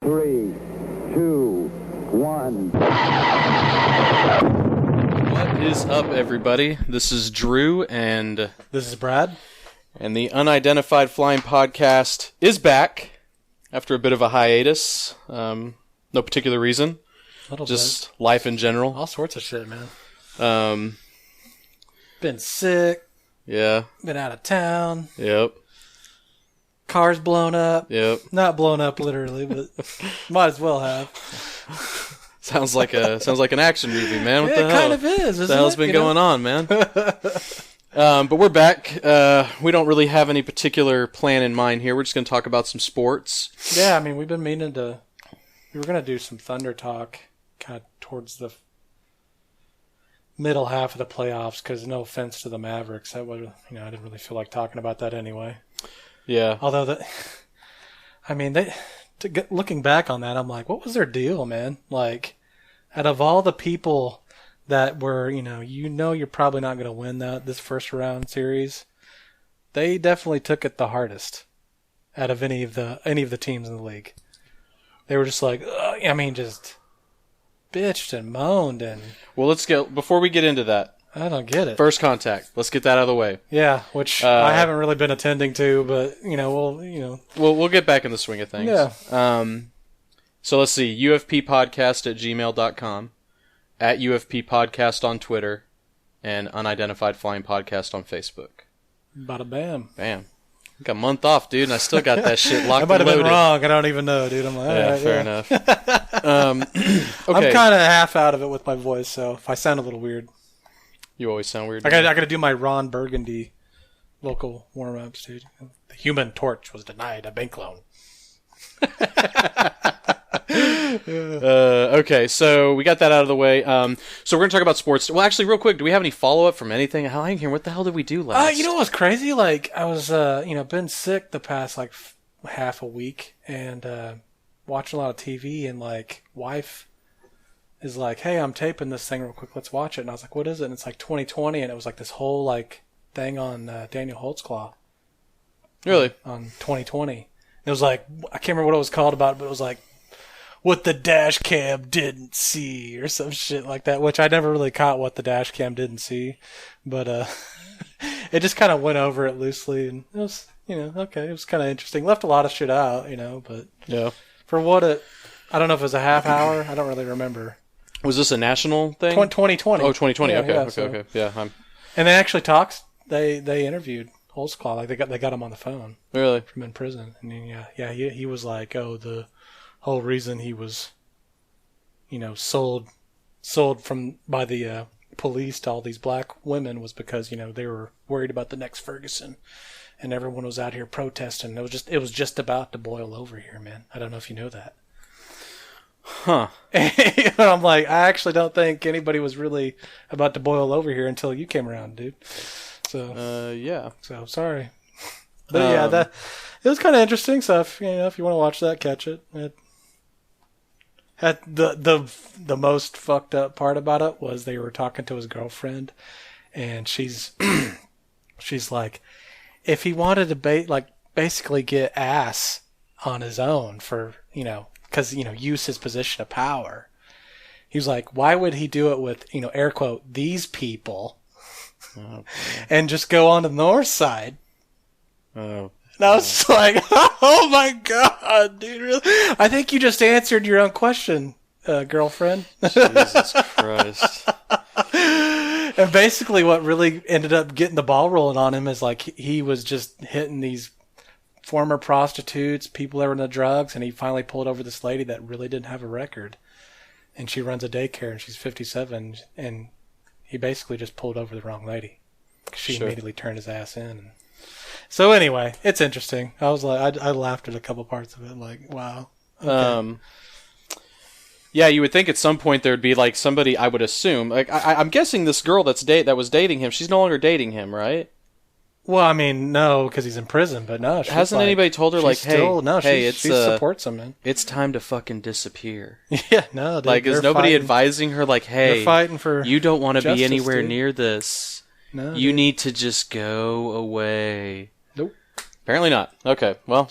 3, 2, 1. What is up, everybody? This is Drue, and this is Brad. And the Unidentified Flying Podcast is back after a bit of a hiatus. No particular reason. Just bit. Life in general. All sorts of shit, man. Been sick. Yeah. Been out of town. Yep. Cars blown up. Yep. Not blown up literally, but might as well have. Sounds like an action movie, man. What the hell? It kind of is. What the hell's been going on, man? But we're back. We don't really have any particular plan in mind here. We're just going to talk about some sports. Yeah, I mean, we've been meaning to. We were going to do some Thunder talk kind of towards the middle half of the playoffs, because no offense to the Mavericks, that was, I didn't really feel like talking about that anyway. Yeah. Although looking back on that, I'm like, what was their deal, man? Like, out of all the people that were, you're probably not going to win this first round series, they definitely took it the hardest out of any of the teams in the league. They were just like, just bitched and moaned and. Well, before we get into that. I don't get it. First contact. Let's get that out of the way. Yeah, which I haven't really been attending to, but we'll get back in the swing of things. Yeah. So let's see. ufppodcast@gmail.com, at UFP Podcast on Twitter, and Unidentified Flying Podcast on Facebook. Bada bam. Bam. Got a month off, dude, and I still got that shit locked and loaded. I might have been wrong. I don't even know, dude. I'm like, yeah, right, fair enough. I'm Okay. kind of half out of it with my voice, so if I sound a little weird. You always sound weird. I got to do my Ron Burgundy local warm-ups, dude. The Human Torch was denied a bank loan. Okay, so we got that out of the way. So we're going to talk about sports. Well, actually, real quick, do we have any follow-up from anything? I ain't here. What the hell did we do last? You know what's crazy? Like, I was, been sick the past, half a week, and watching a lot of TV, and, wife is like, hey, I'm taping this thing real quick. Let's watch it. And I was like, what is it? And it's 2020, and it was this whole, thing on Daniel Holtzclaw. Really? On 2020. It was I can't remember what it was called about, but it was what the dash cam didn't see or some shit like that, which I never really caught what the dash cam didn't see. But it just kind of went over it loosely, and it was, okay, it was kind of interesting. Left a lot of shit out, but yeah. For what I don't know if it was a half hour. I don't really remember. Was this a national thing? 2020. Oh, 2020. Yeah, okay. Yeah. And they actually talked. They interviewed Holtzclaw. They got him on the phone. Really? From in prison. And then, he was like, the whole reason he was, sold by the police to all these black women was because, they were worried about the next Ferguson, and everyone was out here protesting. It was just about to boil over here, man. I don't know if you know that. Huh. I'm like, I actually don't think anybody was really about to boil over here until you came around, dude. So yeah. So sorry, but it was kind of interesting. So if you want to watch that, catch it. It had the most fucked up part about it was they were talking to his girlfriend, and she's like, if he wanted to basically get ass on his own for because use his position of power, he was like, why would he do it with air quote these people? Oh, and just go on to the north side. Oh. And I was like, oh my God, dude. Really? I think you just answered your own question, girlfriend. Jesus Christ. And basically what really ended up getting the ball rolling on him is he was just hitting these former prostitutes, people that were in the drugs, and he finally pulled over this lady that really didn't have a record. And she runs a daycare, and she's 57, and he basically just pulled over the wrong lady. She immediately turned his ass in. So anyway, it's interesting. I was like, I laughed at a couple parts of it. Like, wow. Okay. Yeah, you would think at some point there would be somebody. I would assume. I'm guessing this girl that was dating him. She's no longer dating him, right? Well, I mean, no, because he's in prison. But no, hasn't anybody told her she supports him, man. It's time to fucking disappear. Yeah, no. Dude, is nobody advising her hey, they're fighting for you don't want to be anywhere dude. near this. No, you need to just go away. Nope. Apparently not. Okay, well,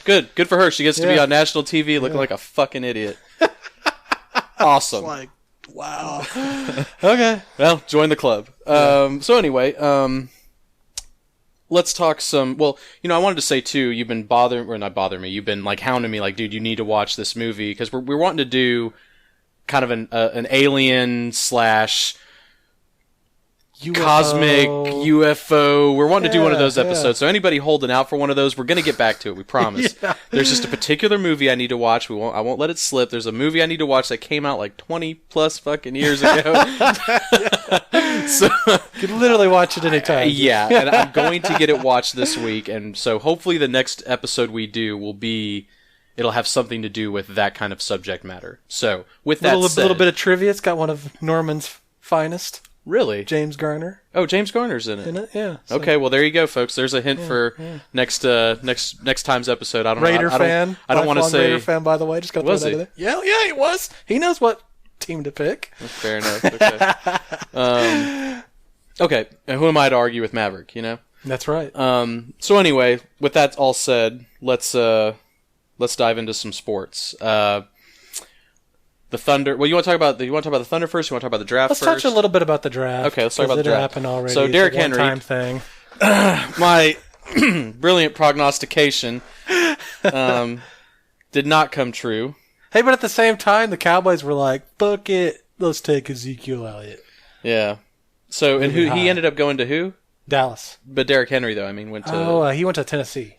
Good for her. She gets to be on national TV looking like a fucking idiot. Awesome. It's like, wow. Okay. Well, join the club. So anyway, let's talk some. Well, I wanted to say too. You've been not bothering me. You've been like hounding me, like, dude, you need to watch this movie because we're wanting to do kind of an alien / cosmic UFO. We're wanting to do one of those episodes. So anybody holding out for one of those, we're going to get back to it. We promise. There's just a particular movie I need to watch. I won't let it slip. There's a movie I need to watch that came out like 20 plus fucking years ago. So you can literally watch it anytime. Yeah, and I'm going to get it watched this week. And so hopefully the next episode we do it'll have something to do with that kind of subject matter. So with that said, a little bit of trivia. It's got one of Norman's finest. Really? James Garner. Oh, James Garner's in it. Yeah. So. Okay, well there you go, folks. There's a hint for next time's episode. I don't Raider know. fan. I don't want to say Raider fan, by the way. Just got to was throw that in there. Yeah, he was. He knows what team to pick. Fair enough. Okay. Okay. And who am I to argue with Maverick? That's right. So anyway, with that all said, let's dive into some sports. The Thunder. Well, you want to talk about the Thunder first? You want to talk about the draft first? Let's touch a little bit about the draft. Okay, let's talk about the draft. It happened already. So Derrick Henry, one-time thing. My brilliant prognostication did not come true. Hey, but at the same time, the Cowboys were like, "Fuck it, let's take Ezekiel Elliott." Yeah. So and he ended up going to who? Dallas. But Derrick Henry though, went to. He went to Tennessee.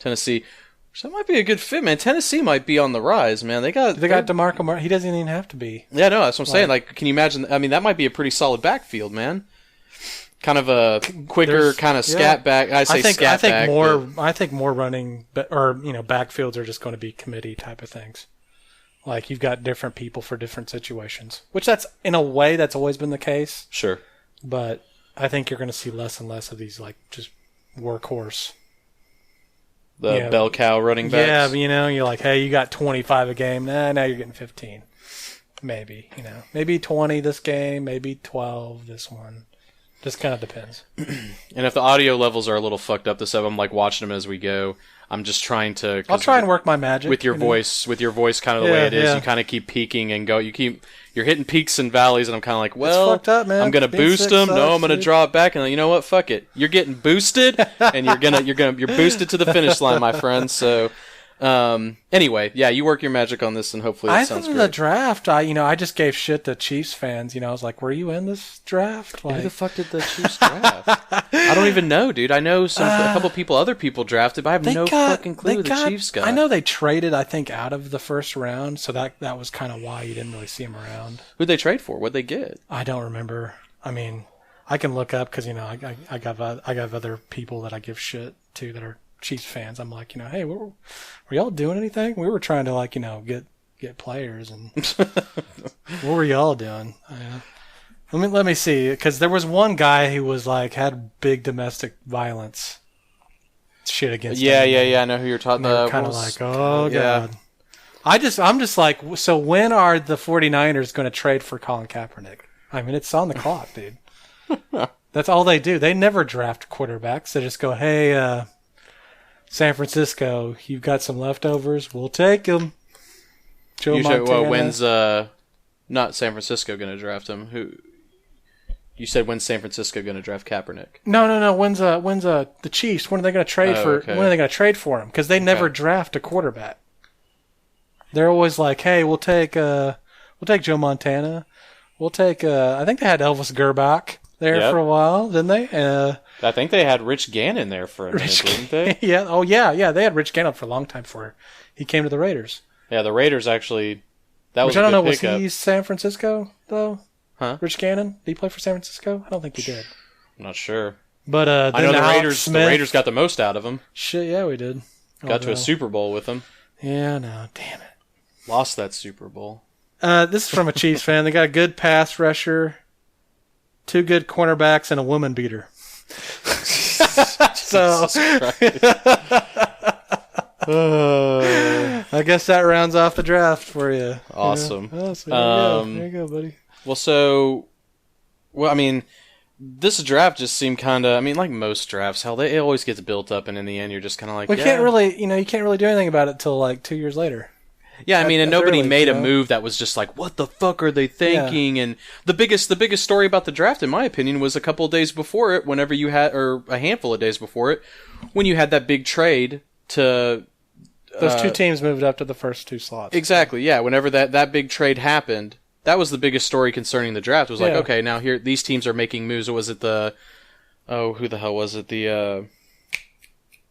So that might be a good fit, man. Tennessee might be on the rise, man. They got DeMarco Murray. He doesn't even have to be. Yeah, no, that's what I'm saying. Like, can you imagine? That might be a pretty solid backfield, man. Kind of a quicker kind of scat back. I think more running or backfields are just going to be committee type of things. Like you've got different people for different situations, which that's in a way that's always been the case. Sure, but I think you're going to see less and less of these like just workhorse. Bell cow running backs. Yeah, but you're like, hey, you got 25 a game. Nah, now you're getting 15. Maybe, maybe 20 this game, maybe 12 this one. Just kind of depends. And if the audio levels are a little fucked up this up, I'm like watching them as we go. I'm just trying to. I'll try and work my magic with your voice, kind of the way it is. Yeah. You kind of keep peaking and go. You're hitting peaks and valleys, and I'm kind of like, well, fucked up, man. I'm gonna boost them. No, I'm gonna draw it back, and you know what? Fuck it. You're getting boosted, and you're boosted to the finish line, my friend. So. Anyway, yeah, you work your magic on this, and hopefully it sounds great. The draft, I just gave shit to Chiefs fans. I was like, "Were you in this draft?" Who the fuck did the Chiefs draft? I don't even know, dude. I know a couple other people drafted, but I have no fucking clue who the Chiefs got. I know they traded, I think, out of the first round, so that was kind of why you didn't really see them around. Who'd they trade for? What'd they get? I don't remember. I can look up because I got other people that I give shit to that are Chiefs fans. I'm like, hey, were y'all doing anything? We were trying to get players, and what were y'all doing? Let me see, because there was one guy who was like had big domestic violence shit against him. Yeah. I know who you're talking about. Kind of like, oh god. I'm just like, so when are the 49ers going to trade for Colin Kaepernick? It's on the clock, dude. That's all they do. They never draft quarterbacks. They just go, hey, San Francisco, you've got some leftovers. We'll take them. When's not San Francisco going to draft him? Who? You said when's San Francisco going to draft Kaepernick? No. When's the Chiefs? When are they going to trade for? Okay. When are they going to trade for him? Because they never draft a quarterback. They're always like, hey, we'll take Joe Montana. We'll take. I think they had Elvis Gerbach there for a while, didn't they? I think they had Rich Gannon there for a minute, didn't they? Yeah. Oh, yeah. They had Rich Gannon for a long time before he came to the Raiders. Yeah, the Raiders actually. That was. Which I don't know. Pickup. Was he San Francisco though? Huh? Rich Gannon? Did he play for San Francisco? I don't think he did. I'm not sure. But I know the Raiders. The Raiders got the most out of him. Shit, yeah, we did. Got to a Super Bowl with him. Yeah, no, damn it. Lost that Super Bowl. This is from a Chiefs fan. They got a good pass rusher, 2 good cornerbacks, and a woman beater. So, I guess that rounds off the draft for you. Awesome. So there you go, buddy. this draft just seemed kind of, I mean, like most drafts, hell, it always gets built up, and in the end, you're just kind of like, you can't really do anything about it till like 2 years later. Yeah, I mean, and nobody early, made a move that was just like, what the fuck are they thinking? Yeah. And the biggest story about the draft, in my opinion, was a couple of days before it, whenever you had, or a handful of days before it, when you had that big trade to... Those two teams moved up to the first 2 slots. Exactly, yeah. Whenever that big trade happened, that was the biggest story concerning the draft. It was like, okay, now here, these teams are making moves. Or was it who the hell was it?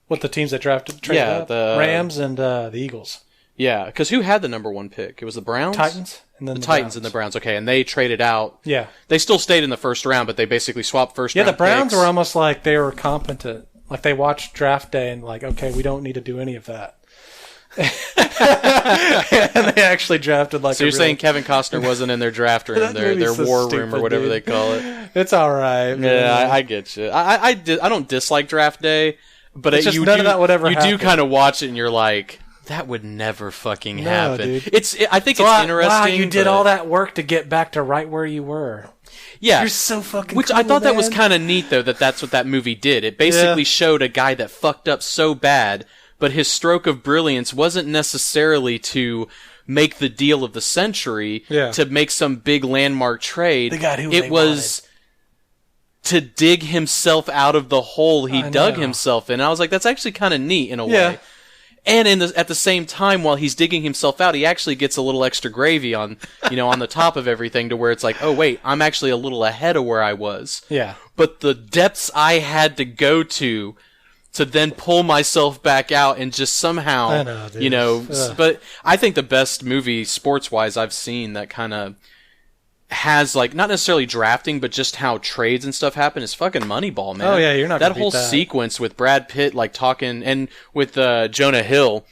What, the teams that traded up? The Rams and the Eagles. Yeah, because who had the number 1 pick? It was the Browns? Titans. And then the Titans Browns. And the Browns, okay. And they traded out. Yeah. They still stayed in the first round, but they basically swapped first round the Browns picks. were almost like they were competent. Like they watched draft day and like, okay, we don't need to do any of that. And they actually drafted like. So you're saying Kevin Costner wasn't in their draft room, their war room, or whatever they call it? It's all right. Yeah, I get you. I don't dislike draft day, but it's just none of that would ever happen. You do kind of watch it and you're like, that would never fucking happen. Dude. I think so it's interesting. Wow, you did all that work to get back to right where you were. Yeah, you're so fucking. Which cool, I thought man. that was kind of neat, though. That's what that movie did. It basically showed a guy that fucked up so bad, but his stroke of brilliance wasn't necessarily to make the deal of the century, to make some big landmark trade. It was to dig himself out of the hole he dug himself in. And I was like, that's actually kind of neat in a way. And at the same time, while he's digging himself out, he actually gets a little extra gravy on, on the top of everything, to where it's like, oh wait, I'm actually a little ahead of where I was. Yeah. But the depths I had to go to then pull myself back out and just somehow, I know, dude. But I think the best movie sports-wise I've seen that kind of has, like, not necessarily drafting, but just how trades and stuff happen is fucking Moneyball, man. Oh yeah, you're not that gonna whole beat that. sequence with Brad Pitt, like, talking, and with Jonah Hill.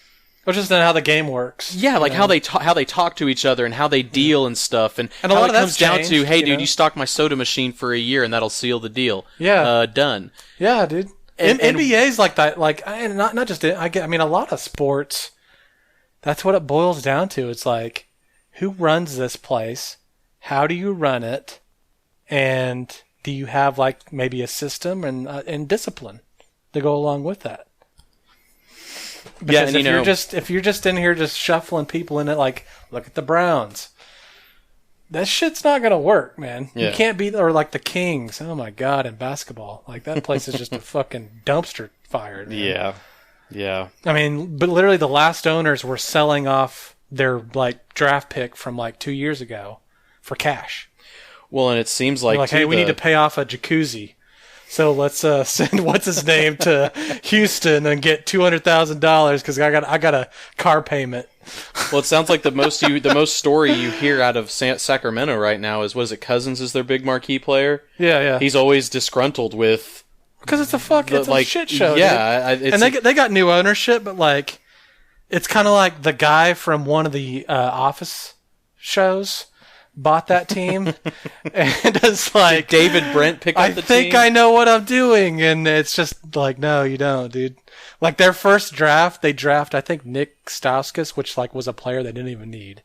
Which is how the game works. Yeah, like how they talk to each other and how they deal and stuff, and a how lot it of comes down changed, to, hey, dude, you stock my soda machine for a year and that'll seal the deal. Yeah, done. Yeah, dude. And NBA's like that. Like, not just it. I mean, a lot of sports. That's what it boils down to. It's like, who runs this place? How do you run it? And do you have like maybe a system and discipline to go along with that? Because if you're just in here just shuffling people in it, like, look at the Browns. That shit's not gonna work, man. Yeah. You can't be, or like the Kings. Oh my god, in basketball, like that place is just a fucking dumpster fire. Man. Yeah. I mean, but literally the last owners were selling off their like draft pick from like 2 years ago for cash. Well, and it seems like, hey, we need to pay off a jacuzzi, so let's send what's his name to Houston and get $200,000 because I got a car payment. Well, it sounds like the most story you hear out of Sacramento right now is, what is it? Cousins is their big marquee player. Yeah. He's always disgruntled with, because it's a shit show. Yeah, and they got new ownership, but like, it's kind of like the guy from one of the Office shows bought that team, and it's like, did David Brent pick up the team? I think I know what I'm doing, and it's just like, no, you don't, dude. Like their first draft, they draft, I think, Nick Stauskas, which like was a player they didn't even need,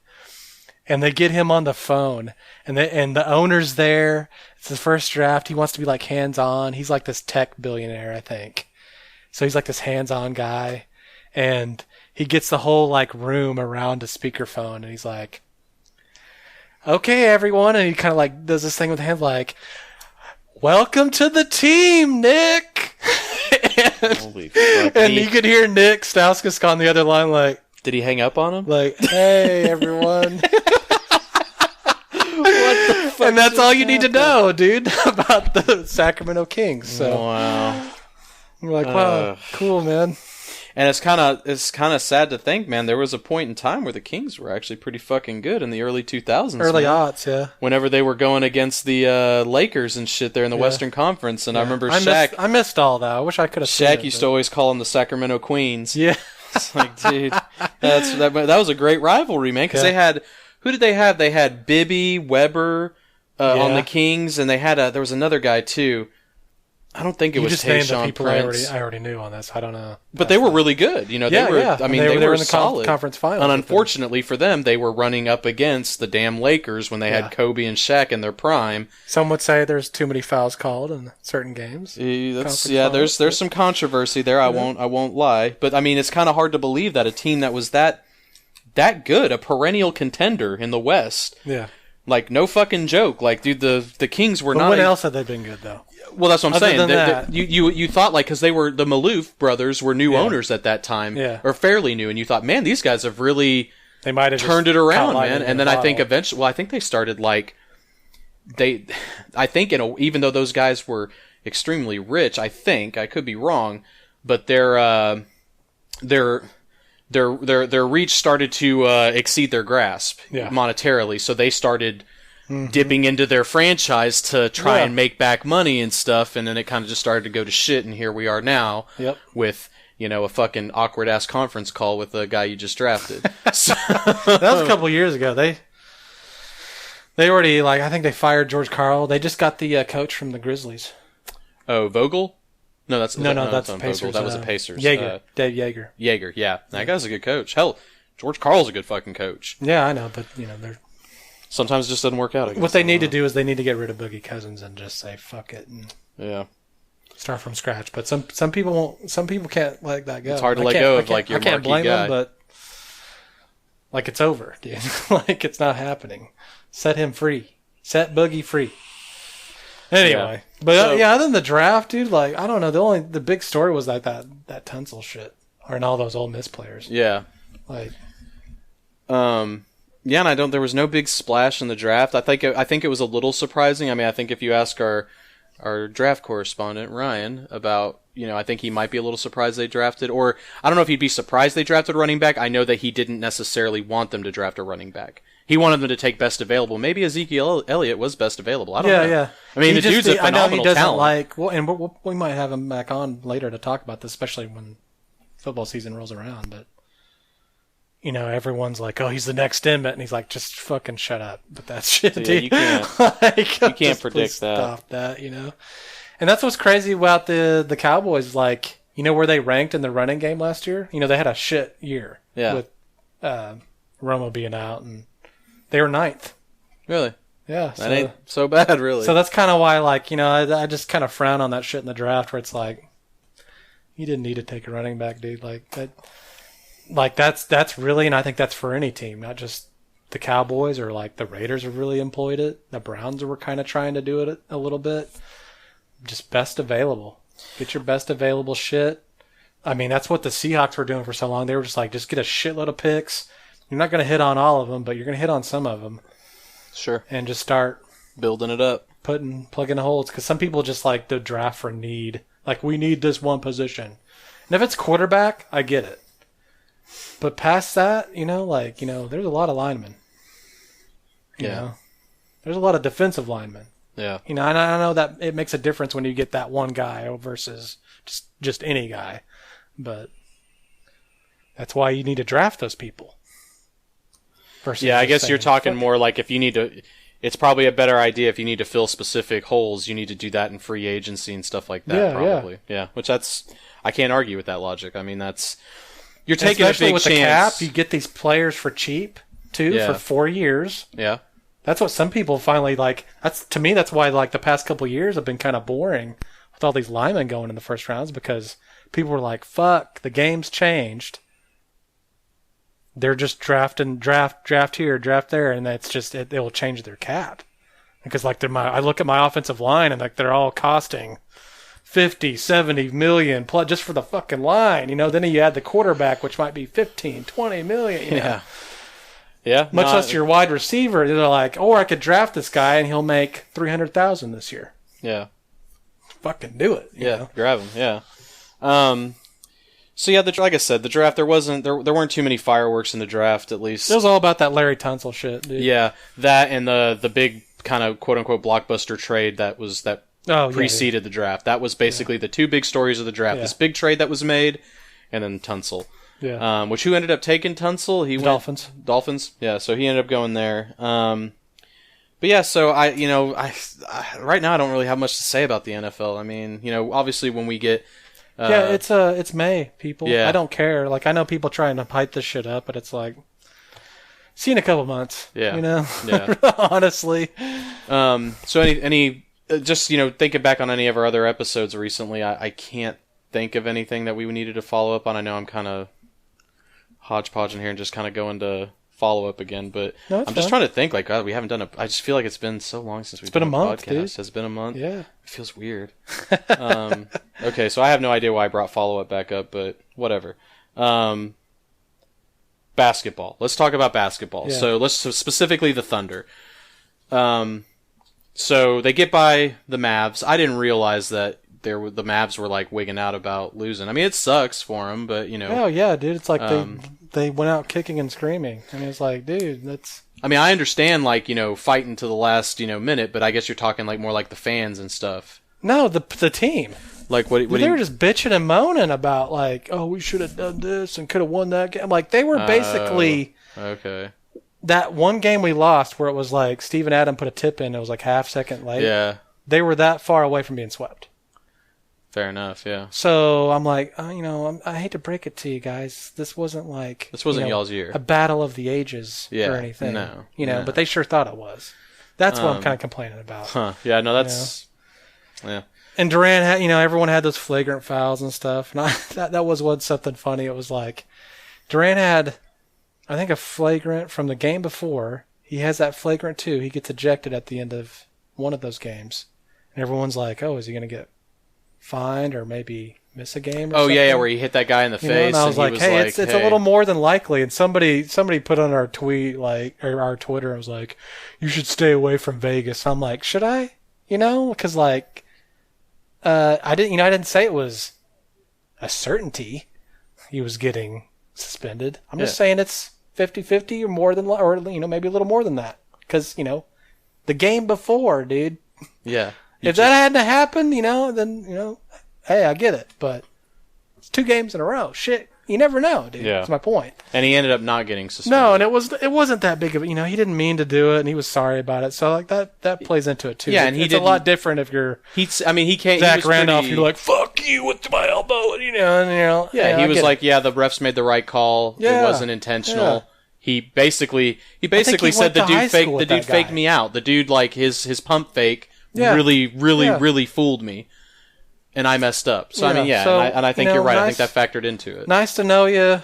and they get him on the phone, and the owner's there. It's his first draft. He wants to be like hands on. He's like this tech billionaire, I think. So he's like this hands on guy, and he gets the whole like room around a speakerphone, and he's like, okay, everyone. And he kind of like does this thing with hands like, welcome to the team, Nick. Holy fuck. And you could hear Nick Stauskas on the other line like, did he hang up on him? Like, hey, everyone. What the fuck? And that's all you need to know, dude, about the Sacramento Kings. So wow. We're like, wow, cool, man. And it's kind of sad to think, man. There was a point in time where the Kings were actually pretty fucking good in the early 2000s. Early aughts, yeah. Whenever they were going against the Lakers and shit there in the Western Conference, and I remember Shaq. I missed all that. I wish I could have. Shaq used to always call them the Sacramento Queens. Yeah. It's like, dude, that was a great rivalry, man. Because they had, who did they have? They had Bibby Weber on the Kings, and they had there was another guy too. I don't think it You was just named the Tayshaun people Prince. I already knew on this. I don't know. But they were really good. They were. I mean, they were in the solid. conference finals. And unfortunately for them, they were running up against the damn Lakers when they had Kobe and Shaq in their prime. Some would say there's too many fouls called in certain games. There's some controversy there. I won't lie. But I mean, it's kind of hard to believe that a team that was that good, a perennial contender in the West. Yeah. Like, no fucking joke. Like, dude, the Kings were not. When else had they been good, though? Well, that's what I'm saying. Than that, you thought, like, because they were the Maloof brothers were new owners at that time, or fairly new, and you thought, man, these guys have really they might have turned it around, man. And then I think eventually, I think they started like even though those guys were extremely rich, I could be wrong, but their reach started to exceed their grasp monetarily, so they started dipping into their franchise to try and make back money and stuff, and then it kind of just started to go to shit, and here we are now with a fucking awkward ass conference call with the guy you just drafted. So, that was a couple of years ago. They already I think they fired George Karl. They just got the coach from the Grizzlies. Oh, Vogel? No, that's Pacers. Vogel. That was the Pacers. Dave Yeager. Yeager, yeah. That guy's a good coach. Hell, George Karl's a good fucking coach. Yeah, I know, but they're sometimes it just doesn't work out. I guess. What they need to do is they need to get rid of Boogie Cousins and just say fuck it and start from scratch. But some people won't. Some people can't let that go. It's hard to let go of your I can't marquee blame guy. them, but it's over, dude. It's not happening. Set him free. Set Boogie free. Anyway, but other than the draft, dude, I don't know. The big story was that Tunsil shit, and all those Ole Miss players. Yeah, and there was no big splash in the draft. I think it was a little surprising. I mean, I think if you ask our draft correspondent Ryan about, I think he might be a little surprised they drafted, or I don't know if he'd be surprised they drafted a running back. I know that he didn't necessarily want them to draft a running back. He wanted them to take best available. Maybe Ezekiel Elliott was best available. I don't know. Yeah. I mean, the dude's a phenomenal talent. I know he doesn't and we might have him back on later to talk about this, especially when football season rolls around. But everyone's like, "Oh, he's the next Emmett," and he's like, "Just fucking shut up." But that's shit, dude. You can't predict that. Stop that, And that's what's crazy about the Cowboys. Where they ranked in the running game last year. They had a shit year. Yeah. With Romo being out, and they were 9th. Really? Yeah. That ain't so bad, really. So that's kind of why, I just kind of frown on that shit in the draft, where it's like, you didn't need to take a running back, dude. That's really, and I think that's for any team, not just the Cowboys or the Raiders have really employed it. The Browns were kind of trying to do it a little bit. Just best available. Get your best available shit. I mean, that's what the Seahawks were doing for so long. They were just just get a shitload of picks. You're not going to hit on all of them, but you're going to hit on some of them. Sure. And just start building it up. Plugging the holes. Because some people just like the draft for need. We need this one position. And if it's quarterback, I get it. But past that, there's a lot of linemen. You know? There's a lot of defensive linemen. Yeah. And I know that it makes a difference when you get that one guy versus just any guy. But that's why you need to draft those people. I guess you're talking more if you need to. It's probably a better idea if you need to fill specific holes. You need to do that in free agency and stuff like that. Yeah, probably. Yeah. Which I can't argue with that logic. I mean, you're taking especially a big with chance. The cap. You get these players for cheap too for 4 years. Yeah. That's what some people finally like. To me, that's why the past couple of years have been kind of boring with all these linemen going in the first rounds, because people were like, "Fuck, the game's changed." They're just draft here, draft there, and that's just it will change their cap. Because I look at my offensive line and they're all costing 50, 70 million plus just for the fucking line. Then you add the quarterback, which might be 15, 20 million. Yeah. Much less your wide receiver. They're like, or I could draft this guy and he'll make $300,000 this year. Yeah. Fucking do it. You know? Grab him. Yeah. So like I said, the draft there weren't too many fireworks in the draft, at least. It was all about that Larry Tunsil shit, dude. Yeah, that and the big kind of quote unquote blockbuster trade that preceded the draft. That was basically the two big stories of the draft. Yeah. This big trade that was made, and then Tunsil. Yeah. Who ended up taking Tunsil? Dolphins. Dolphins. Yeah. So he ended up going there. But yeah, so I right now I don't really have much to say about the NFL. I mean, obviously when we get it's May, people. Yeah. I don't care. Like, I know people trying to hype this shit up, but it's like, see you in a couple months. Yeah. Yeah. Honestly. So any just thinking back on any of our other episodes recently, I can't think of anything that we needed to follow up on. I know I'm kind of hodgepodging here and just kind of going to follow up again, but no, I'm just trying to think. Like, God, we haven't done I just feel like it's been so long since we've done a month, podcast. dude. Has it been a month? Yeah. It feels weird. Okay, so I have no idea why I brought follow up back up, but whatever. Basketball. Let's talk about basketball. Yeah. So specifically the Thunder. So they get by the Mavs. I didn't realize that the Mavs were like wigging out about losing. I mean, it sucks for them, but Oh yeah, dude. It's like they went out kicking and screaming. I mean, it's like, dude, that's. I mean, I understand like fighting to the last minute, but I guess you're talking like more like the fans and stuff. No, the team. Like what? They were just bitching and moaning about like, oh, we should have done this and could have won that game. Like they were basically okay. That one game we lost where it was like Steven Adam put a tip in. It was like half second late. Yeah. They were that far away from being swept. Fair enough, yeah. So I'm like, I hate to break it to you guys. This wasn't y'all's year. A battle of the ages or anything. No. But they sure thought it was. That's what I'm kind of complaining about. Huh. Yeah, no, that's... Yeah. And Durant had, everyone had those flagrant fouls and stuff. And that was something funny. It was like, Durant had, I think, a flagrant from the game before. He has that flagrant too. He gets ejected at the end of one of those games. And everyone's like, oh, is he going to get fined or maybe miss a game or something? Yeah, where he hit that guy in the face. And I was like, hey, it's a little more than likely. And somebody put on our tweet, or our Twitter, and was like, you should stay away from Vegas. I'm like, should I? Because like, I didn't say it was a certainty he was getting suspended. I'm just saying it's 50-50 or more than, or maybe a little more than that. Because, the game before, dude. Yeah. If that hadn't happened, then, hey, I get it. But it's 2 games in a row. Shit, you never know, dude. Yeah. That's my point. And he ended up not getting suspended. No, and it wasn't that big of he didn't mean to do it, and he was sorry about it. So, like, that plays into it, too. Yeah, and it's a lot different if you're he came... Zach Randolph, you're like, fuck you with my elbow, and Yeah, he was like, the refs made the right call. Yeah. It wasn't intentional. Yeah. He basically said the dude faked me out. The dude, like, his pump fake really fooled me, and I messed up. So I mean, so, and I think you're right. nice, I think that factored into it. Nice to know you,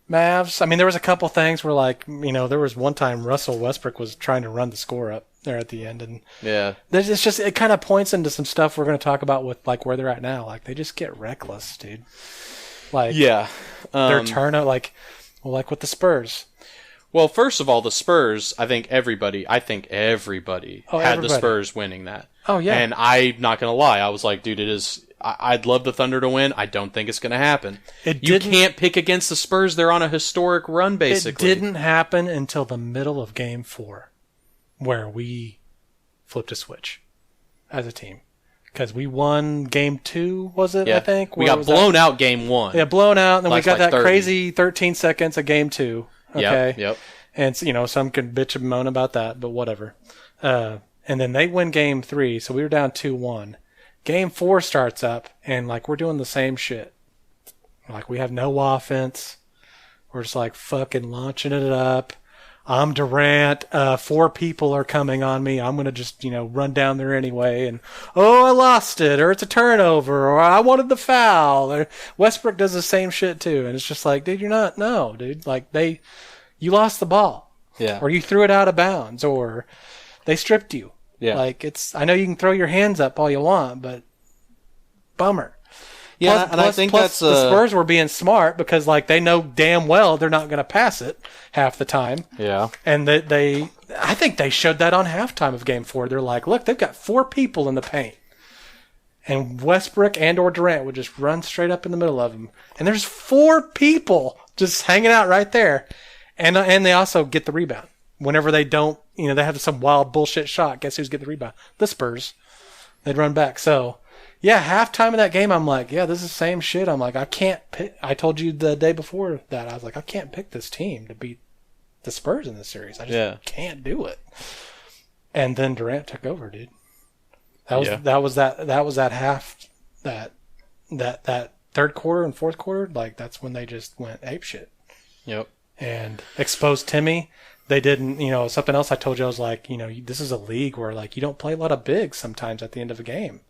Mavs. I mean, there was a couple things where, like, there was one time Russell Westbrook was trying to run the score up there at the end, and it kind of points into some stuff we're going to talk about with like where they're at now. Like they just get reckless, dude. Like their turnout, like with the Spurs. Well, first of all, the Spurs, I think everybody had the Spurs winning that. Oh, yeah. And I'm not going to lie. I was like, dude, I'd love the Thunder to win. I don't think it's going to happen. You can't pick against the Spurs. They're on a historic run, basically. It didn't happen until the middle of Game 4, where we flipped a switch as a team. Because we won Game 2, was it, I think? We got blown out Game 1. Yeah, blown out. And then we got that 30. crazy 13 seconds of Game 2. Okay. Yep. And some could bitch and moan about that, but whatever. And then they win Game 3, so we were down 2-1. Game 4 starts up, and like we're doing the same shit. Like we have no offense. We're just like fucking launching it up. I'm Durant. 4 people are coming on me. I'm gonna just run down there anyway. And I lost it, or it's a turnover, or I wanted the foul. Or Westbrook does the same shit too, and it's just like, dude, dude. Like you lost the ball, or you threw it out of bounds, or they stripped you. Yeah, like I know you can throw your hands up all you want, but bummer. Yeah, I think the Spurs were being smart because like they know damn well they're not going to pass it half the time. Yeah, and I think they showed that on halftime of Game 4. They're like, look, they've got 4 people in the paint, and Westbrook or Durant would just run straight up in the middle of them, and there's 4 people just hanging out right there, and they also get the rebound whenever they don't. They have some wild bullshit shot. Guess who's getting the rebound? The Spurs. They'd run back. So. Yeah, halftime of that game, I'm like, yeah, this is the same shit. I'm like, I can't pick. I told you the day before that, I was like, I can't pick this team to beat the Spurs in this series. I just can't do it. And then Durant took over, dude. That was that half that third quarter and fourth quarter. Like that's when they just went apeshit. Yep. And exposed Timmy. They didn't, something else I told you. I was like, this is a league where like you don't play a lot of bigs sometimes at the end of a game,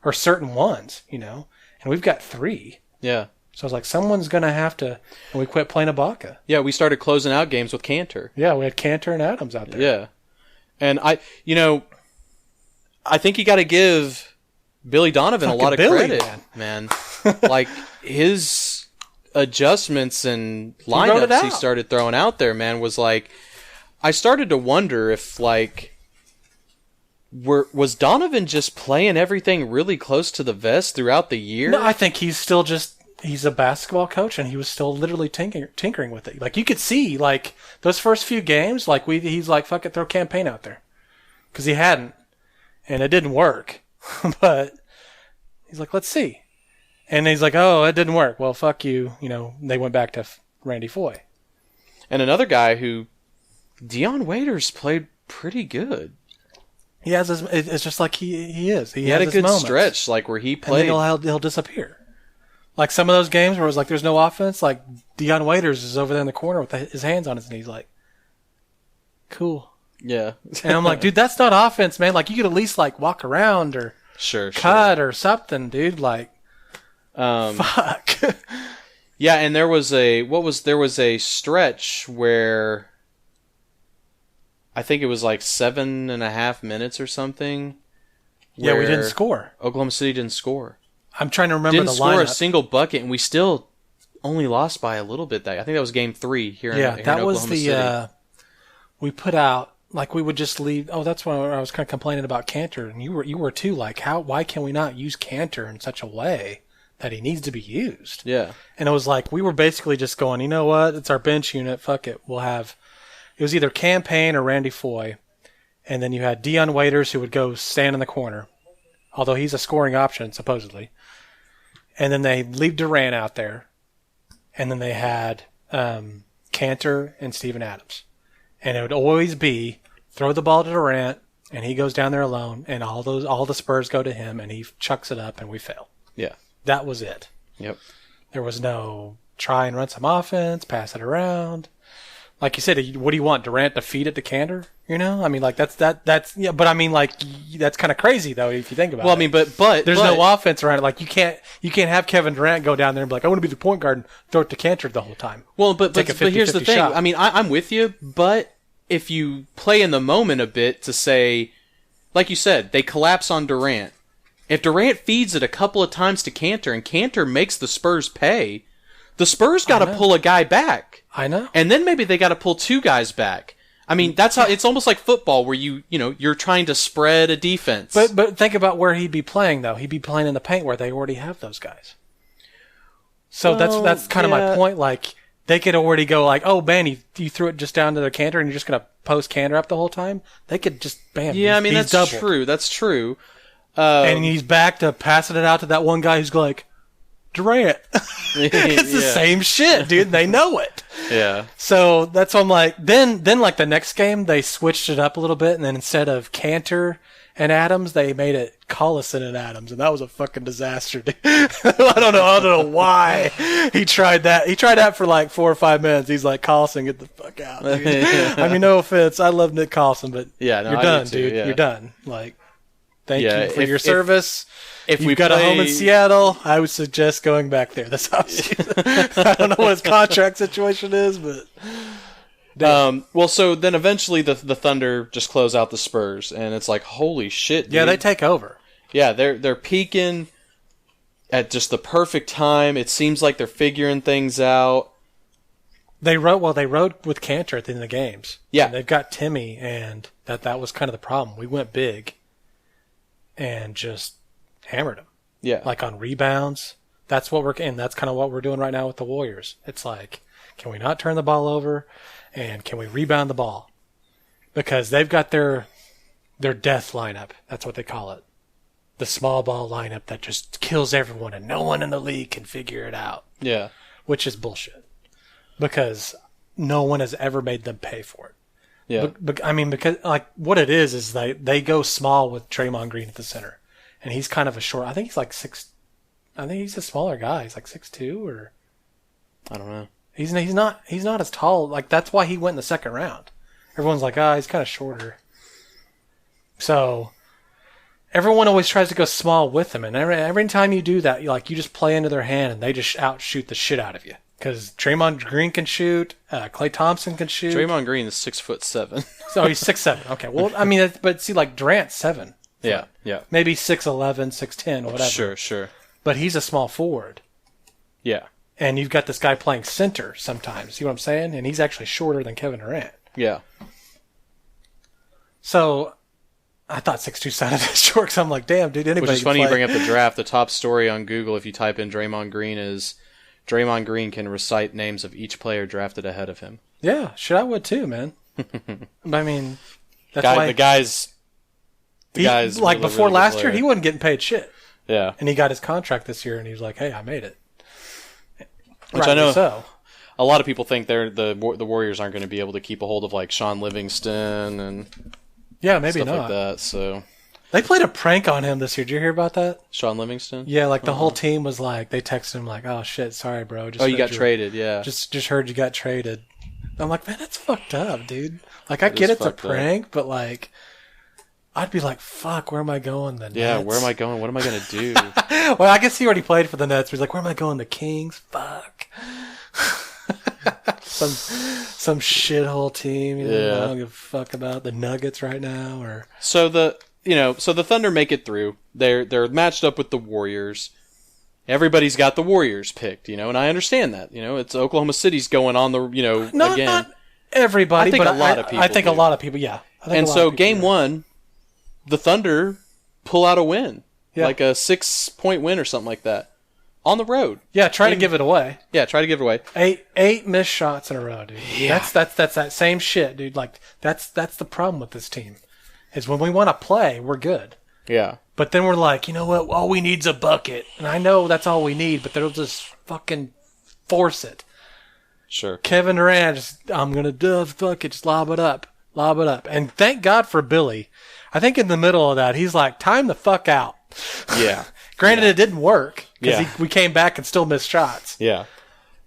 or certain ones, and we've got 3. Yeah. So I was like, someone's gonna have to. And we quit playing Ibaka. Yeah, we started closing out games with Cantor. Yeah, we had Cantor and Adams out there. Yeah. And I think you got to give Billy Donovan a lot of credit, man. Like his adjustments and lineups he started throwing out there, man, was like, I started to wonder if like, was Donovan just playing everything really close to the vest throughout the year? No, I think he's still he's a basketball coach, and he was still literally tinkering with it. Like you could see, like those first few games, like he's like, fuck it, throw campaign out there, because he hadn't, and it didn't work. But he's like, let's see, and he's like, oh, it didn't work. Well, fuck you. They went back to Randy Foye, and another guy who Dion Waiters played pretty good. He has his. It's just like he is. He had a good moments. stretch, like where he played. And then he'll disappear. Like some of those games where it was like there's no offense, like Dion Waiters is over there in the corner with his hands on his knees, like, cool. Yeah. And I'm like, dude, that's not offense, man. Like you could at least like walk around or cut or something, dude. Like, fuck. Yeah, and there was a stretch where I think it was like 7.5 minutes or something. Yeah, we didn't score. Oklahoma City didn't score. I'm trying to remember didn't the lineup. Didn't score a single bucket, and we still only lost by a little bit. I think that was game 3 here in Oklahoma City. We put out, like we would just leave. Oh, that's when I was kind of complaining about Cantor, and you were too. Like, why can we not use Cantor in such a way that he needs to be used? Yeah. And it was like we were basically just going, you know what? It's our bench unit. Fuck it. We'll have. It was either Campaign or Randy Foye, and then you had Dion Waiters who would go stand in the corner, although he's a scoring option supposedly. And then they leave Durant out there, and then they had Cantor and Steven Adams, and it would always be throw the ball to Durant, and he goes down there alone, and all the Spurs go to him, and he chucks it up, and we fail. Yeah, that was it. Yep. There was no try and run some offense, pass it around. Like you said, what do you want, Durant to feed it to Cantor? I mean, like that's yeah. But I mean, like that's kind of crazy though if you think about it. Well, I mean, but there's no offense around it. Like you can't have Kevin Durant go down there and be like, I want to be the point guard and throw it to Cantor the whole time. Well, but here's the thing. Shot. I mean, I'm with you, but if you play in the moment a bit to say, like you said, they collapse on Durant. If Durant feeds it a couple of times to Cantor and Cantor makes the Spurs pay, the Spurs got to pull a guy back. I know. And then maybe they got to pull 2 guys back. I mean, that's how it's almost like football where you're trying to spread a defense. But think about where he'd be playing though. He'd be playing in the paint where they already have those guys. So that's kind of my point. Like they could already go like, oh man, you threw it just down to the Cantor and you're just gonna post Cantor up the whole time. They could just bam. Yeah, I mean that's doubled. true. That's true. And he's back to passing it out to that one guy who's like, Durant. It's the same shit, dude. They know it. Yeah. So that's why I'm like, then like the next game, they switched it up a little bit, and then instead of Cantor and Adams, they made it Collison and Adams, and that was a fucking disaster, dude. I don't know why he tried that. He tried that for like 4 or 5 minutes. He's like, Collison, get the fuck out, dude. I mean, no offense. I love Nick Collison, but you're done, dude. Yeah. You're done. Like, thank you for your service. If you've got a home in Seattle, I would suggest going back there. That's obviously. I don't know what his contract situation is, but. Well, so then eventually the Thunder just close out the Spurs, and it's like, holy shit, dude. Yeah, they take over. Yeah, they're peaking at just the perfect time. It seems like they're figuring things out. They rode with Cantor at the end of the games. Yeah. And they've got Timmy, and that was kind of the problem. We went big and just hammered them. Yeah. Like on rebounds. That's kind of what we're doing right now with the Warriors. It's like, can we not turn the ball over? And can we rebound the ball? Because they've got their death lineup. That's what they call it. The small ball lineup that just kills everyone and no one in the league can figure it out. Yeah. Which is bullshit. Because no one has ever made them pay for it. Yeah. I mean, because like what it is they go small with Draymond Green at the center, and he's kind of a short. I think he's like 6. I think he's a smaller guy. He's like 6'2", or I don't know. He's not as tall. Like that's why he went in the second round. Everyone's like, he's kind of shorter. So everyone always tries to go small with him, and every time you do that, you just play into their hand, and they just outshoot the shit out of you. Because Draymond Green can shoot, Klay Thompson can shoot. Draymond Green is 6'7". So he's 6'7". Okay, well, I mean, but see, like Durant's 7. Yeah. Maybe 6'11", 6'10", whatever. Sure. But he's a small forward. Yeah. And you've got this guy playing center sometimes. See what I'm saying? And he's actually shorter than Kevin Durant. Yeah. So I thought 6'2" sounded short, because I'm like, damn, dude, anybody Which is funny can you play. bring up the draft. The top story on Google, if you type in Draymond Green, is Draymond Green can recite names of each player drafted ahead of him. Yeah, shit, I would too, man. I mean, that's why the guys like really, before really last good year, player. he wasn't getting paid shit, Yeah. and he got his contract this year, and he was like, "Hey, I made it." Which Rightly I know so. a lot of people think the Warriors aren't going to be able to keep a hold of like Sean Livingston and Yeah, maybe stuff not. like that. So They played a prank on him this year. Did you hear about that? Sean Livingston. Yeah, like the whole team was like, they texted him like, "Oh shit, sorry, bro. Just Oh, you heard got traded. Yeah. Just heard you got traded." I'm like, man, that's fucked up, dude. Like, I It get is it's a fucked up. prank, but like, I'd be like, fuck, where am I going? The Yeah. Nets? Where am I going? What am I going to do? Well, I guess he already played for the Nets. He's like, where am I going? The Kings? Fuck. some shithole team. You know, Yeah. I don't give a fuck about the Nuggets right now. Or So the Thunder make it through. They're matched up with the Warriors. Everybody's got the Warriors picked, and I understand that. It's Oklahoma City's going on the, again. not everybody, I think but a lot of people I think do. a lot of people, yeah. I think And a lot so of people game do. one, the Thunder pull out a win. Yeah. Like a 6-point win or something like that. On the road. Yeah, try to give it away. Yeah, try to give it away. Eight missed shots in a row, dude. Yeah. That's that same shit, dude. Like that's the problem with this team. Is when we want to play, we're good. Yeah. But then we're like, you know what? All we need's a bucket. And I know that's all we need, but they'll just fucking force it. Sure. Kevin Durant, I'm going to fuck it, just lob it up. And thank God for Billy. I think in the middle of that, he's like, time the fuck out. Yeah. Granted, it didn't work because Yeah. we came back and still missed shots Yeah.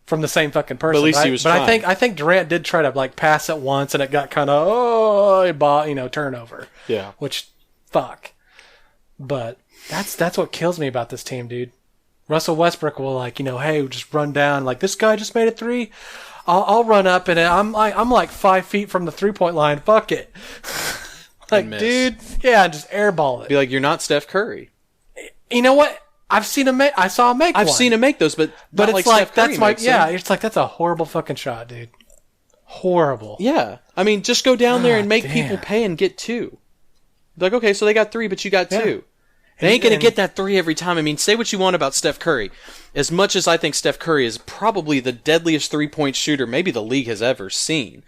from the same fucking person. But at least right? he was But trying. I think Durant did try to like pass it once, and it got kind of turnover. Yeah. Which, fuck. But that's what kills me about this team, dude. Russell Westbrook will hey, just run down. Like, this guy just made a three. I'll run up, and I'm like 5 feet from the 3-point line. Fuck it. Like, miss. dude, yeah, just airball it. Be like, you're not Steph Curry. You know what? I saw him make one. I've seen him make those, but But not it's like like, Steph Curry that's my, makes yeah, them. it's like, that's a horrible fucking shot, dude. Horrible. Yeah. I mean, just go down there and make damn. people pay and get two. Like, okay, so they got three, but you got Yeah. two. They ain't going to And- get that three every time. I mean, say what you want about Steph Curry. As much as I think Steph Curry is probably the deadliest three-point shooter maybe the league has ever seen.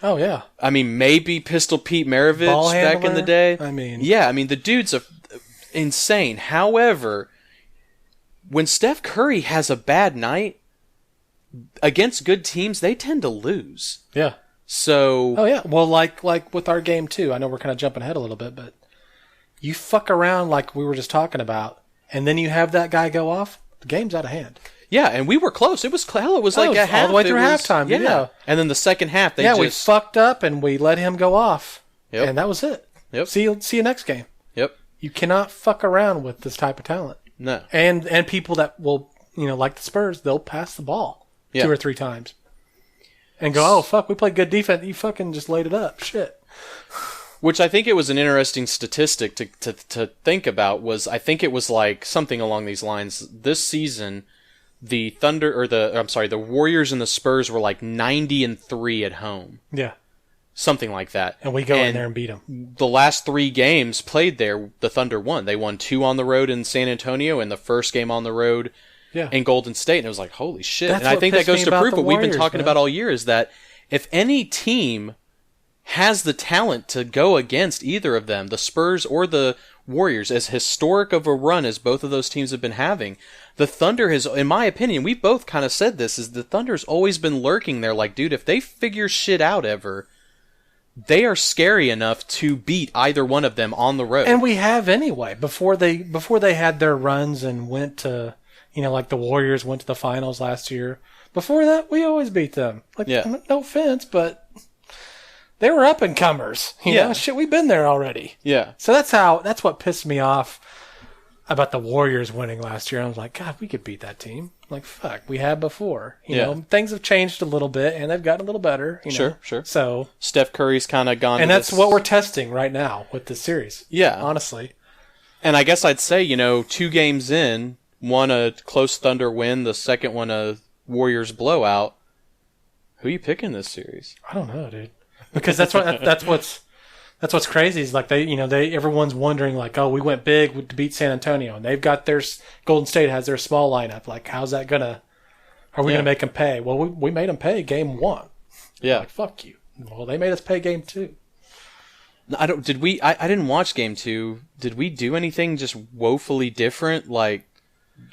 Oh, yeah. I mean, maybe Pistol Pete Maravich Ball back in handler? the day. I mean... Yeah, I mean, the dude's insane. However, when Steph Curry has a bad night, against good teams, they tend to lose. Yeah. So... Oh, yeah. Well, like with our game, too. I know we're kind of jumping ahead a little bit, but you fuck around like we were just talking about, and then you have that guy go off, the game's out of hand. Yeah, and we were close. It was like Oh, a it was half. all the way through It was- halftime, yeah. And then the second half, they we just... fucked up, and we let him go off. Yep. And that was it. Yep. See you next game. Yep. You cannot fuck around with this type of talent. No. And people that will, like the Spurs, they'll pass the ball Yeah. 2 or 3 times. And go, oh, fuck, we played good defense. You fucking just laid it up. Shit. Which I think it was an interesting statistic to think about was, I think it was like something along these lines. This season, the the Warriors and the Spurs were like 90-3 at home. Yeah. Something like that. And we go in there and beat them. The last 3 games played there, the Thunder won. They won 2 on the road in San Antonio and the first game on the road Yeah. in Golden State. And it was like, holy shit. That's And I what think that pissed goes me to about prove the what we've been Warriors, talking man. about all year is that if any team has the talent to go against either of them, the Spurs or the Warriors, as historic of a run as both of those teams have been having, the Thunder has, in my opinion, we've both kind of said this, is the Thunder's always been lurking there like, dude, if they figure shit out ever, they are scary enough to beat either one of them on the road. And we have anyway. Before they had their runs and went to, like the Warriors went to the finals last year. Before that, we always beat them. No offense, but they were up and comers. You know, shit, we've been there already. Yeah. So that's what pissed me off about the Warriors winning last year. I was like, God, we could beat that team. Like, fuck, we have before. You know, things have changed a little bit, and they've gotten a little better. Sure. So Steph Curry's kind of gone. And that's what we're testing right now with this series. Yeah. Honestly. And I guess I'd say, 2 games in, one a close Thunder win, the second one a Warriors blowout. Who are you picking this series? I don't know, dude. Because that's what's crazy is like everyone's wondering like, oh, we went big to beat San Antonio, and they've got their Golden State has their small lineup. Like, how's that gonna? Are we gonna make them pay? Well, we made them pay game 1. Yeah. Like, fuck you. Well, they made us pay game 2. I didn't watch game 2. Did we do anything just woefully different, like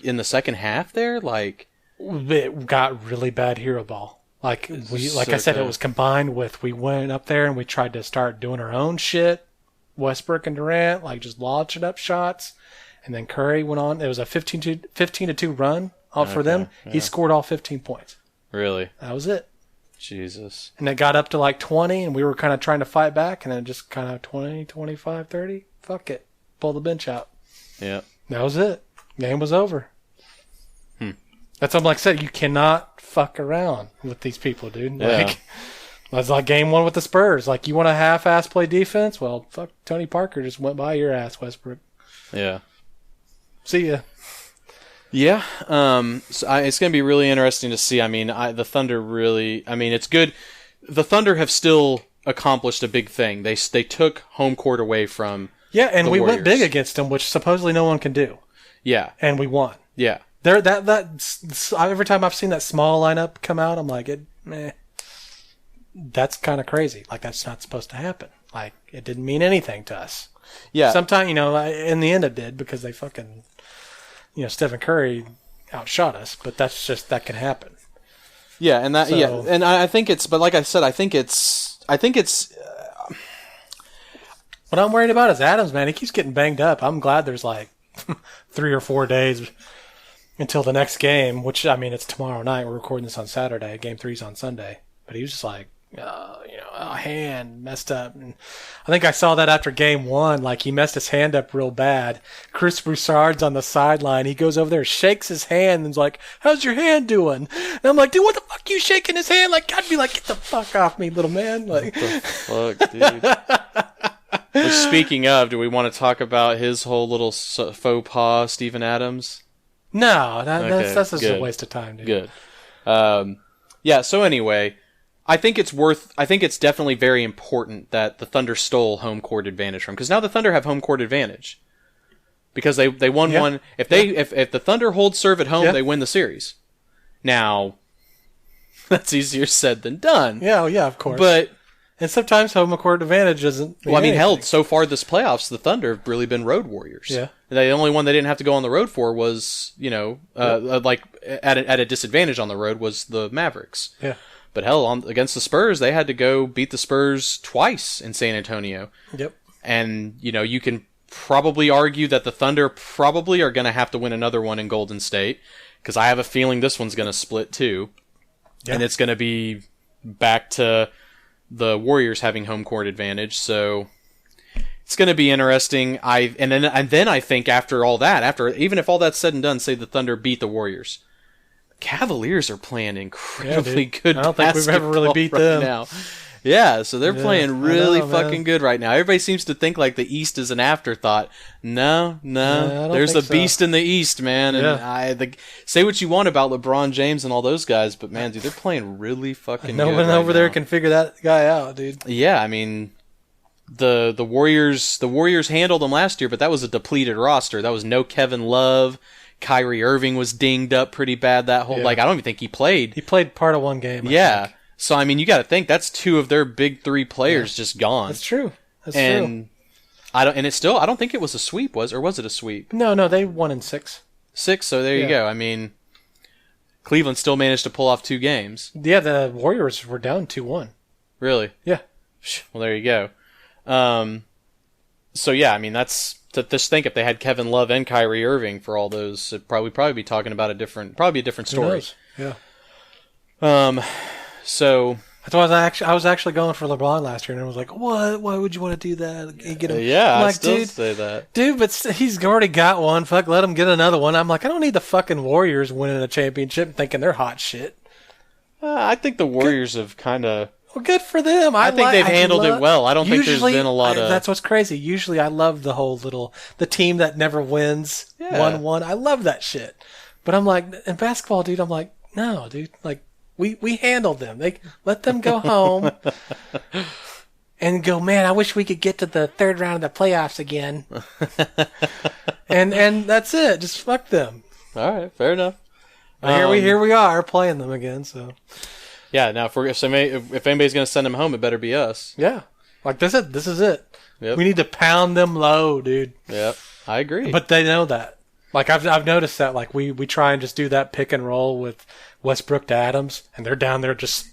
in the second half there? Like, it got really bad hero ball. Like I said, it was combined with we went up there and we tried to start doing our own shit. Westbrook and Durant, like, just launching up shots, and then Curry went on. It was a 15-2 run for them. Yeah. He scored all 15 points. Really? That was it. Jesus. And it got up to like 20, and we were kind of trying to fight back, and then just kind of 20, 25, 30. Fuck it. Pull the bench out. Yeah. That was it. Game was over. That's what I'm like I said, you cannot fuck around with these people, dude. Like, that's like game 1 with the Spurs. Like, you want a half-ass play defense? Well, fuck, Tony Parker just went by your ass, Westbrook. Yeah. See ya. Yeah. It's going to be really interesting to see. I mean, the Thunder really... I mean, it's good. The Thunder have still accomplished a big thing. They took home court away from and we Warriors. went big against them, which supposedly no one can do. Yeah. And we won. Yeah. Every time I've seen that small lineup come out, I'm like, that's kind of crazy. Like, that's not supposed to happen. Like, it didn't mean anything to us. Yeah. Sometimes, in the end it did because they fucking, Stephen Curry outshot us. But that's just, that can happen. Yeah, and and I think it's, but like I said, I think it's. What I'm worried about is Adams, man. He keeps getting banged up. I'm glad there's like 3 or 4 days until the next game, which, I mean, it's tomorrow night. We're recording this on Saturday. Game 3's on Sunday. But he was just like, hand messed up. And I think I saw that after game 1. Like, he messed his hand up real bad. Chris Broussard's on the sideline. He goes over there, shakes his hand, and is like, how's your hand doing? And I'm like, dude, what the fuck are you shaking his hand? Like, I'd be like, get the fuck off me, little man. Like, what the fuck, dude? Which, speaking of, do we want to talk about his whole little faux pas, Steven Adams? No, that's just a waste of time, dude. Good. Yeah, so anyway, I think it's definitely very important that the Thunder stole home court advantage from, because now the Thunder have home court advantage. Because they won one. If the Thunder hold serve at home, they win the series. Now, that's easier said than done. Yeah, of course. And sometimes home court advantage isn't. Well, I mean, hell, so far this playoffs, the Thunder have really been road warriors. Yeah. The only one they didn't have to go on the road for was, like at a disadvantage on the road was the Mavericks. Yeah. But hell, against the Spurs, they had to go beat the Spurs twice in San Antonio. Yep. And, you can probably argue that the Thunder probably are going to have to win another one in Golden State, because I have a feeling this one's going to split too. Yeah. And it's going to be back to the Warriors having home court advantage, so it's going to be interesting. And then I think after all that, even if all that's said and done, say the Thunder beat the Warriors, Cavaliers are playing incredibly good. I don't think we've ever really beat them now. Yeah, so they're playing really fucking good right now. Everybody seems to think like the East is an afterthought. No, there's a beast in the East, man. And say what you want about LeBron James and all those guys, but man, dude, they're playing really fucking good. No one over there can figure that guy out, dude. Yeah, I mean, the Warriors handled them last year, but that was a depleted roster. That was no Kevin Love. Kyrie Irving was dinged up pretty bad that whole. I don't even think he played. He played part of one game. I think. So, I mean, you got to think that's 2 of their big 3 players just gone. That's true. I don't think it was a sweep, or was it a sweep? No, they won in 6. 6, so there you go. I mean, Cleveland still managed to pull off 2 games. Yeah, the Warriors were down 2-1. Really? Yeah. Well, there you go. So yeah, I mean, that's to just think if they had Kevin Love and Kyrie Irving for all those, it'd probably be talking about a different story. Yeah. So that's why I was actually going for LeBron last year, and I was like, "What? Why would you want to do that? Get him?" Yeah, I'm I like, still say that, dude. But he's already got one. Fuck, let him get another one. I'm like, I don't need the fucking Warriors winning a championship and thinking they're hot shit. I think the Warriors have kind of. Well, good for them. I think they've handled it well. I don't think there's been a lot of... That's what's crazy. Usually I love the whole the team that never wins, 1-1. I love that shit. But I'm like, in basketball, dude, I'm like, no, dude. Like, we handled them. Let them go home and go, man, I wish we could get to the third round of the playoffs again. and that's it. Just fuck them. All right, fair enough. Here we are playing them again, so... Yeah, now if anybody's going to send them home, it better be us. Yeah. Like, this is it. Yep. We need to pound them low, dude. Yep, I agree. But they know that. Like, I've noticed that. Like, we try and just do that pick and roll with Westbrook to Adams, and they're down there just...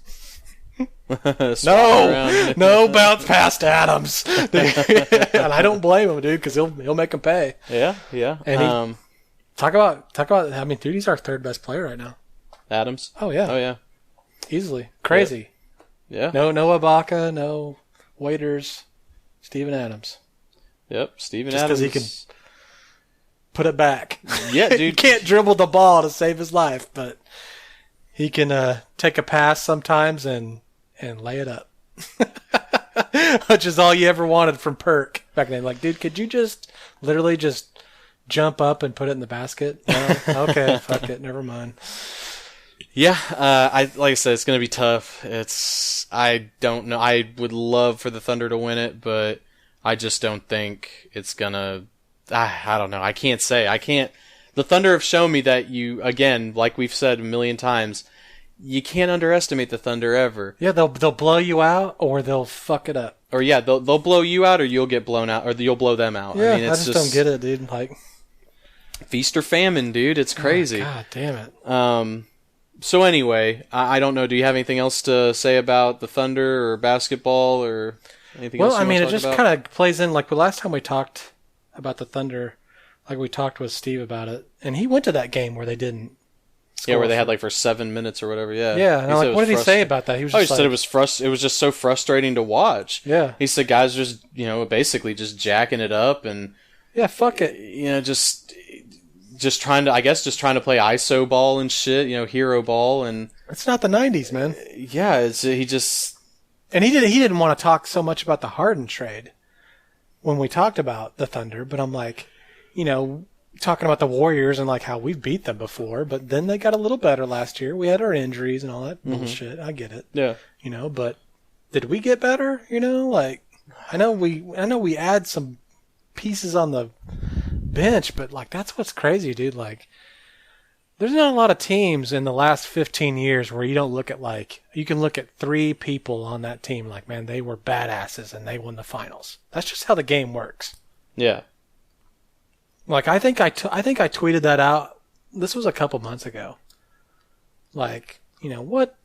no bounce past Adams. And I don't blame him, dude, because he'll make them pay. Yeah. And talk about, I mean, dude, he's our third best player right now. Adams? Oh, yeah. Easily. Crazy. Yeah. No Ibaka, no Waiters, Steven Adams. Yep, Steven Just Adams. because he can put it back. Yeah, dude. He can't dribble the ball to save his life, but he can take a pass sometimes and lay it up. Which is all you ever wanted from Perk back then. Like, dude, could you literally just jump up and put it in the basket? No? Okay, fuck it, never mind. Yeah, like I said, it's going to be tough. I don't know. I would love for the Thunder to win it, but I just don't think it's going to... I don't know. I can't say. The Thunder have shown me that again, like we've said a million times, you can't underestimate the Thunder ever. Yeah, they'll blow you out, or they'll fuck it up. Or yeah, they'll blow you out, or you'll get blown out, or you'll blow them out. Yeah, I mean, I just don't get it, dude. Like, feast or famine, dude. It's crazy. Oh, God damn it. So anyway, I don't know. Do you have anything else to say about the Thunder or basketball or anything else? Well, I mean, it just kind of plays in. Like the last time we talked about the Thunder, like we talked with Steve about it, and he went to that game where they didn't. Yeah, where they had like for 7 minutes or whatever. Yeah. Yeah, and like, what did he say about that? He was. He said it was it was just so frustrating to watch. Yeah. He said guys just basically just jacking it up and. Yeah, fuck it. Just trying to play ISO ball and shit, hero ball, and it's not the 90s, man. Yeah, he didn't want to talk so much about the Harden trade when we talked about the Thunder, but I'm like, talking about the Warriors and like how we've beat them before, but then they got a little better last year. We had our injuries and all that bullshit. I get it. Yeah. But did we get better? Like I know we add some pieces on the bench, but like that's what's crazy, dude. Like there's not a lot of teams in the last 15 years where you don't look at you can look at 3 people on that team like, man, they were badasses and they won the finals. That's just how the game works. Yeah. Like I think I tweeted that out. This was a couple months ago. Like, what?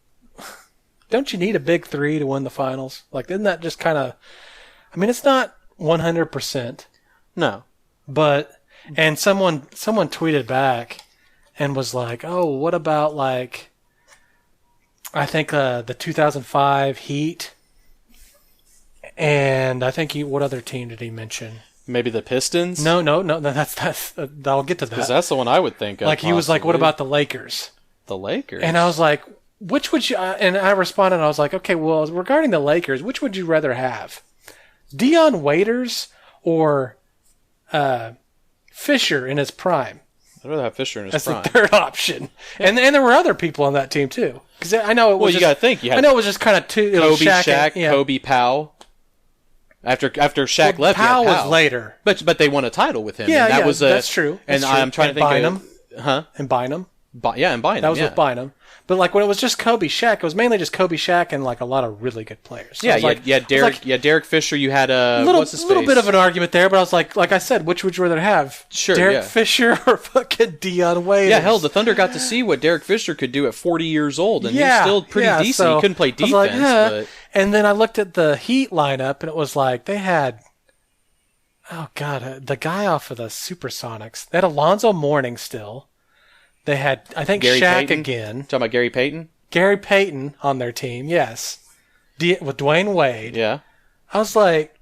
Don't you need a big 3 to win the finals? Like, isn't that just kind of? I mean, it's not 100%. No. But and someone tweeted back and was like, "Oh, what about like I think the 2005 Heat and I think what other team did he mention? Maybe the Pistons? No, that's I'll get to that. Because that's the one I would think of. Like he was like, "What about the Lakers?" The Lakers. And I was like, "Which would you?" And I responded, I was like, "Okay, well, regarding the Lakers, which would you rather have, Dion Waiters or Fisher in his prime?" I'd rather have Fisher in his prime. That's the third option. And there were other people on that team too. Because I know it was. Well, you got to think. I know it was just kind of two. Kobe, Shaq, Kobe, Powell. After Shaq left, Powell was later. But they won a title with him. Yeah, and that was that's true. And I'm trying to think Bynum. Huh? And Bynum. And Bynum. That was with Bynum. But like when it was just Kobe, Shaq, it was mainly just Kobe, Shaq, and like a lot of really good players. So Derek Fisher. You had what's his face? Little bit of an argument there, but I was like I said, which would you rather have? Sure, Derek Fisher or fucking Dion Waiters? Yeah, hell, the Thunder got to see what Derek Fisher could do at 40 years old, and he was still pretty decent. He couldn't play defense, but And then I looked at the Heat lineup, and it was like they had, oh god, the guy off of the Supersonics. They had Alonzo Mourning still. They had, I think, Gary Shaq Payton? again. Talking about Gary Payton? Gary Payton on their team, yes. With Dwayne Wade. Yeah. I was like,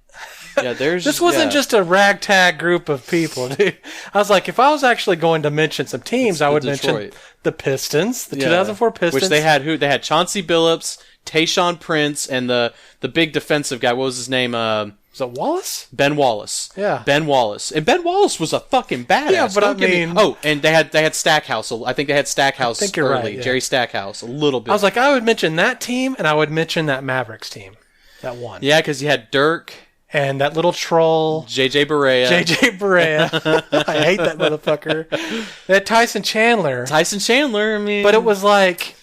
Yeah, there's... this wasn't just a ragtag group of people, dude. I was like, if I was actually going to mention some teams, I would mention the Pistons, the 2004 Pistons. Which they had who? They had Chauncey Billups, Tayshaun Prince, and the big defensive guy. What was his name? Was it Wallace? Ben Wallace. Yeah. Ben Wallace. And Ben Wallace was a fucking badass. Yeah, but and they had Stackhouse. I think they had Stackhouse early. Right, yeah. Jerry Stackhouse, a little bit. I was like, I would mention that team, and I would mention that Mavericks team that won. Yeah, because you had Dirk. And that little troll. JJ Barea. I hate that motherfucker. They had Tyson Chandler. I mean... But it was like...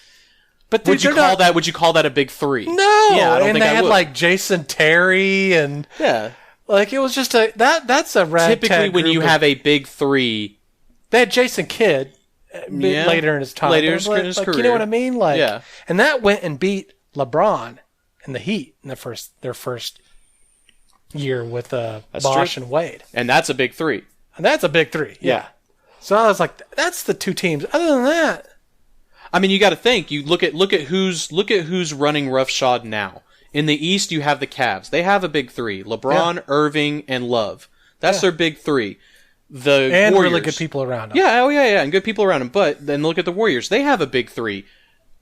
But would you call that a big three? No. Yeah, I don't and think they I had would. like Jason Terry and... Yeah. Like, it was just that's a ragtag Typically, when group you have a big three... They had Jason Kidd later in his time. Later in his career. You know what I mean? Like, yeah. And that went and beat LeBron in the Heat in their first year with Bosh true. and Wade. And that's a big three. And that's a big three. Yeah. So I was like, that's the two teams. Other than that... I mean, you got to think. You look at who's running roughshod now. In the East, you have the Cavs. They have a big three: LeBron, Irving, and Love. That's their big three. The and Warriors, really good people around them. Yeah, and good people around them. But then look at the Warriors. They have a big three: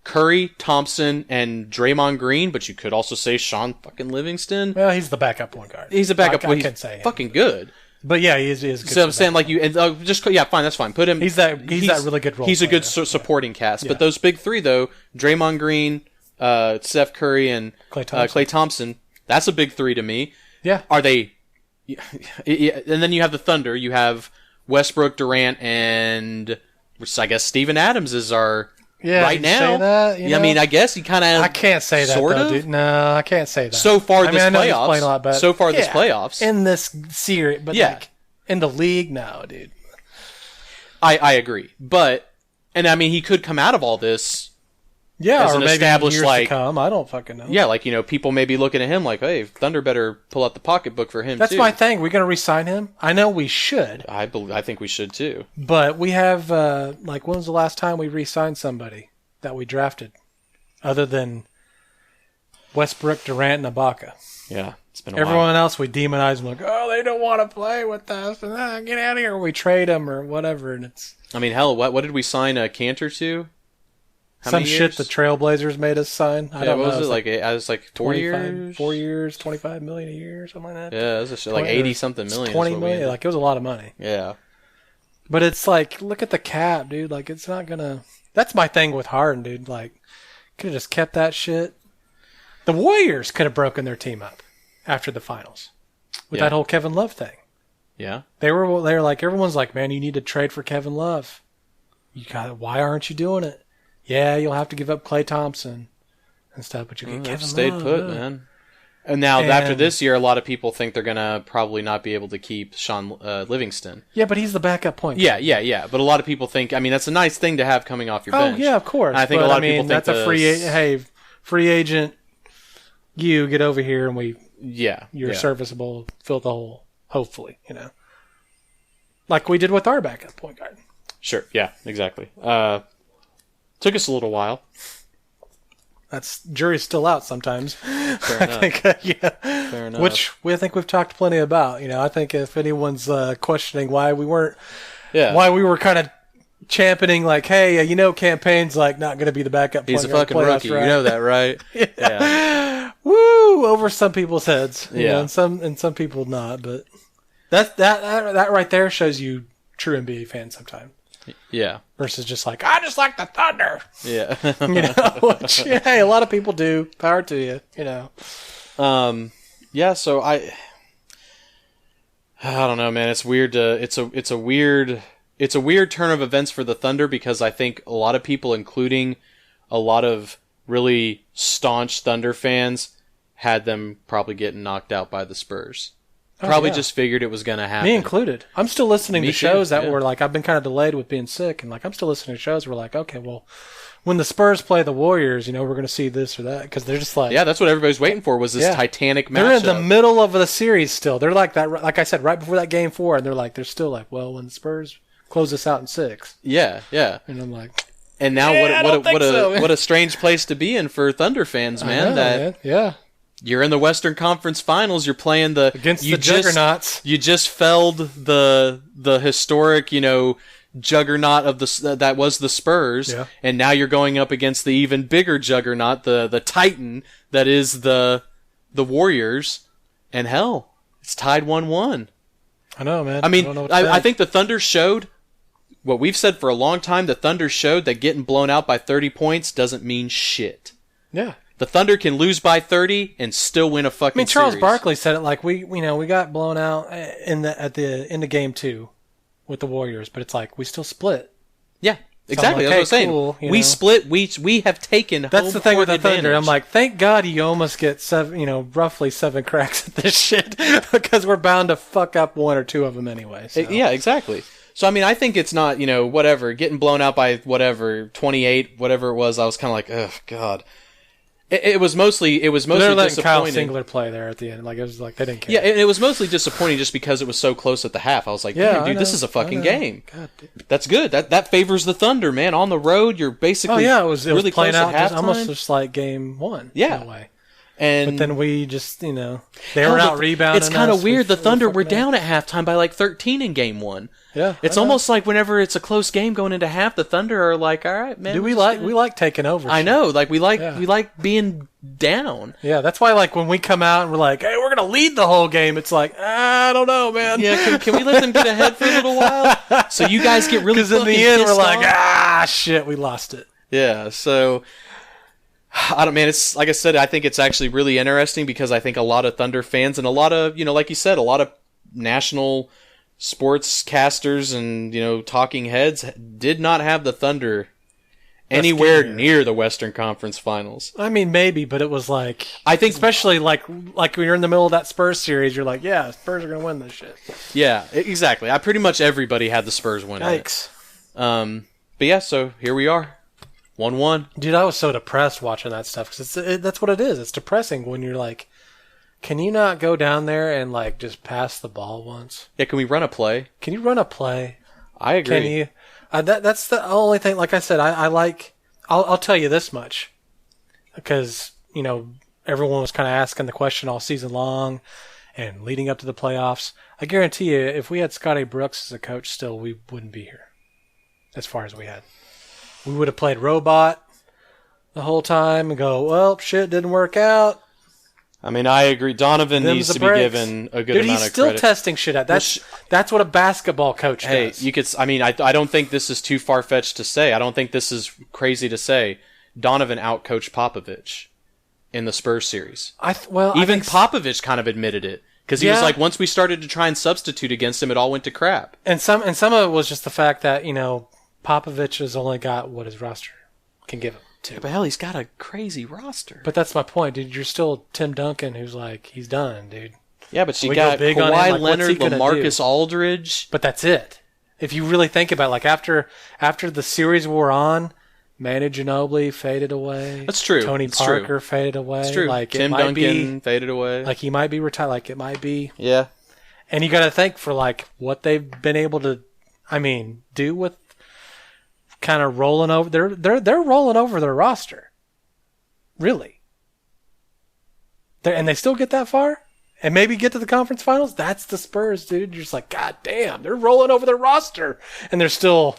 Curry, Thompson, and Draymond Green. But you could also say Sean fucking Livingston. Well, he's the backup point guard. He's a backup. I can't say fucking good. But yeah, he is good. So I'm saying, like, you and fine, that's fine. Put him. He's that really good role. He's a player. good supporting cast. But those big three, though, Draymond Green, Steph Curry, and Klay Thompson. That's a big three to me. Yeah. Are they? And then you have the Thunder. You have Westbrook, Durant, and I guess Steven Adams is our right now. Say that, I mean, I guess he kind of. I can't say that. Sort though, of. Dude. No, I can't say that. So far, this I know he's playoffs. playing a lot better. So far, this playoffs in this series, but like in the league, no, dude. I agree, but I mean, he could come out of all this. Yeah, as or an maybe established, years like, to come. I don't fucking know. Yeah, like, people may be looking at him like, hey, Thunder better pull out the pocketbook for him, That's too. my thing. We're going to re-sign him? I know we should. I think we should, too. But we have, when was the last time we re-signed somebody that we drafted? Other than Westbrook, Durant, and Ibaka. Yeah, it's been a while. Everyone else we demonize them like, oh, they don't want to play with us. And, get out of here. Or we trade them or whatever. And it's... I mean, hell, what did we sign Cantor to? Some shit the Trailblazers made us sign. I don't know. What was it? I was like 4 years? 4 years, $25 million a year or something like that. Yeah, it was like 80-something million. 20 million. Like, it was a lot of money. Yeah. But it's like, look at the cap, dude. Like, it's not going to... That's my thing with Harden, dude. Like, could have just kept that shit. The Warriors could have broken their team up after the finals with that whole Kevin Love thing. Yeah. They were like, everyone's like, man, you need to trade for Kevin Love. Why aren't you doing it? Yeah, you'll have to give up Klay Thompson and stuff, but you get Kevin stayed Love. Put, man. And now, after this year, a lot of people think they're going to probably not be able to keep Sean Livingston. Yeah, but he's the backup point guard. Yeah. But a lot of people think, I mean, that's a nice thing to have coming off your bench. Oh, yeah, of course. And I think a lot of people think that's a free agent. You get over here and you're serviceable, fill the hole, hopefully, Like we did with our backup point guard. Sure, yeah, exactly. Took us a little while. That's jury's still out sometimes. Fair enough. I think, Fair enough. Which I think we've talked plenty about. I think if anyone's questioning why we were kind of championing, like, hey, campaign's like not going to be the backup. He's point a fucking rookie. Right? You know that, right? Yeah. Woo! Over some people's heads. Yeah. And some people not. But that right there shows you true NBA fans sometimes. Yeah. Versus just like, I just like the Thunder. Yeah. Which, hey, a lot of people do. Power to you, Yeah, so I don't know, man. It's weird it's a weird turn of events for the Thunder because I think a lot of people, including a lot of really staunch Thunder fans, had them probably getting knocked out by the Spurs. Probably just figured it was going to happen. Me included. I'm still listening Me to shows too, that were like, I've been kind of delayed with being sick, and like I'm still listening to shows where like, okay, well, when the Spurs play the Warriors, we're going to see this or that, because they're just like... Yeah, that's what everybody's waiting for, was this Titanic matchup. They're in the middle of the series still. They're like that, like I said, right before that Game 4, and they're still like, well, when the Spurs close this out in 6. Yeah. And I'm like... And now what a strange place to be in for Thunder fans, man. Man. Yeah. You're in the Western Conference Finals. You're playing against the juggernauts. You just felled the historic, juggernaut of that was the Spurs, and now you're going up against the even bigger juggernaut, the Titan that is the Warriors, and hell, it's tied 1-1. I know, man. I mean, I think the Thunder showed what we've said for a long time. The Thunder showed that getting blown out by 30 points doesn't mean shit. Yeah. The Thunder can lose by 30 and still win a fucking series. Charles Barkley said it like we got blown out at the end of Game 2 with the Warriors, but it's like we still split. Yeah, exactly. So That's what I was saying. cool, we split. We have taken. That's the thing with the Thunder. advantage. I'm like, thank God you almost get roughly 7 cracks at this shit, because we're bound to fuck up 1 or 2 of them anyway. So. Yeah, exactly. So I mean, I think it's not whatever, getting blown out by 28, whatever it was. I was kind of like, oh God. It was mostly They're letting disappointing. Kyle Singler play there at the end. Like it was like they didn't care. Yeah, it was mostly disappointing just because it was so close at the half. I was like, damn, dude, this is a fucking game. God, that's good. That favors the Thunder, man. On the road, you're basically it was really playing close out at almost just like Game 1. Yeah. In a way. But then we just they were out rebounding. It's kind of weird. The Thunder were down at halftime by like 13 in Game 1. Yeah, it's almost like whenever it's a close game going into half, the Thunder are like, all right, man. Do we like taking over? I know, like we like being down. Yeah, that's why like when we come out and we're like, hey, we're gonna lead the whole game. It's like, I don't know, man. Yeah, can we let them get ahead for a little while so you guys get really? Because in the end, we're like, off? Shit, we lost it. Yeah, so. I don't, man. It's like I said. I think it's actually really interesting because I think a lot of Thunder fans and a lot of like you said, a lot of national sports casters and talking heads did not have the Thunder anywhere near the Western Conference Finals. I mean, maybe, but it was like I think, especially like when you're in the middle of that Spurs series, you're like, yeah, Spurs are gonna win this shit. Yeah, exactly. Pretty much everybody had the Spurs winning. Yikes. But yeah, so here we are. 1-1. Dude, I was so depressed watching that stuff because that's what it is. It's depressing when you're like, can you not go down there and like just pass the ball once? Yeah, can we run a play? Can you run a play? I agree. Can you? That's the only thing. Like I said, I like. I'll tell you this much, because everyone was kind of asking the question all season long, and leading up to the playoffs. I guarantee you, if we had Scotty Brooks as a coach, still we wouldn't be here. As far as we had. We would have played robot the whole time and go, well, shit, didn't work out. I mean, I agree. Donovan needs to be given a good amount of credit. He's still testing shit out. That's what a basketball coach does. Hey, I don't think this is too far-fetched to say. I don't think this is crazy to say. Donovan outcoached Popovich in the Spurs series. Even Popovich kind of admitted it. Because he was like, once we started to try and substitute against him, it all went to crap. And some of it was just the fact that, Popovich has only got what his roster can give him to. But hell, he's got a crazy roster. But that's my point, dude. You're still Tim Duncan, who's like, he's done, dude. Yeah, but you got Kawhi Leonard, LaMarcus Aldridge. But that's it. If you really think about it, like after the series we're on, Manu Ginobili faded away. That's true. Tony Parker faded away. That's true. Like Tim Duncan faded away. Like he might be retired. Like it might be. Yeah. And you got to think for like what they've been able to, do with kind of rolling over. They're rolling over their roster. Really. And they still get that far? And maybe get to the conference finals? That's the Spurs, dude. You're just like, God damn, they're rolling over their roster. And they're still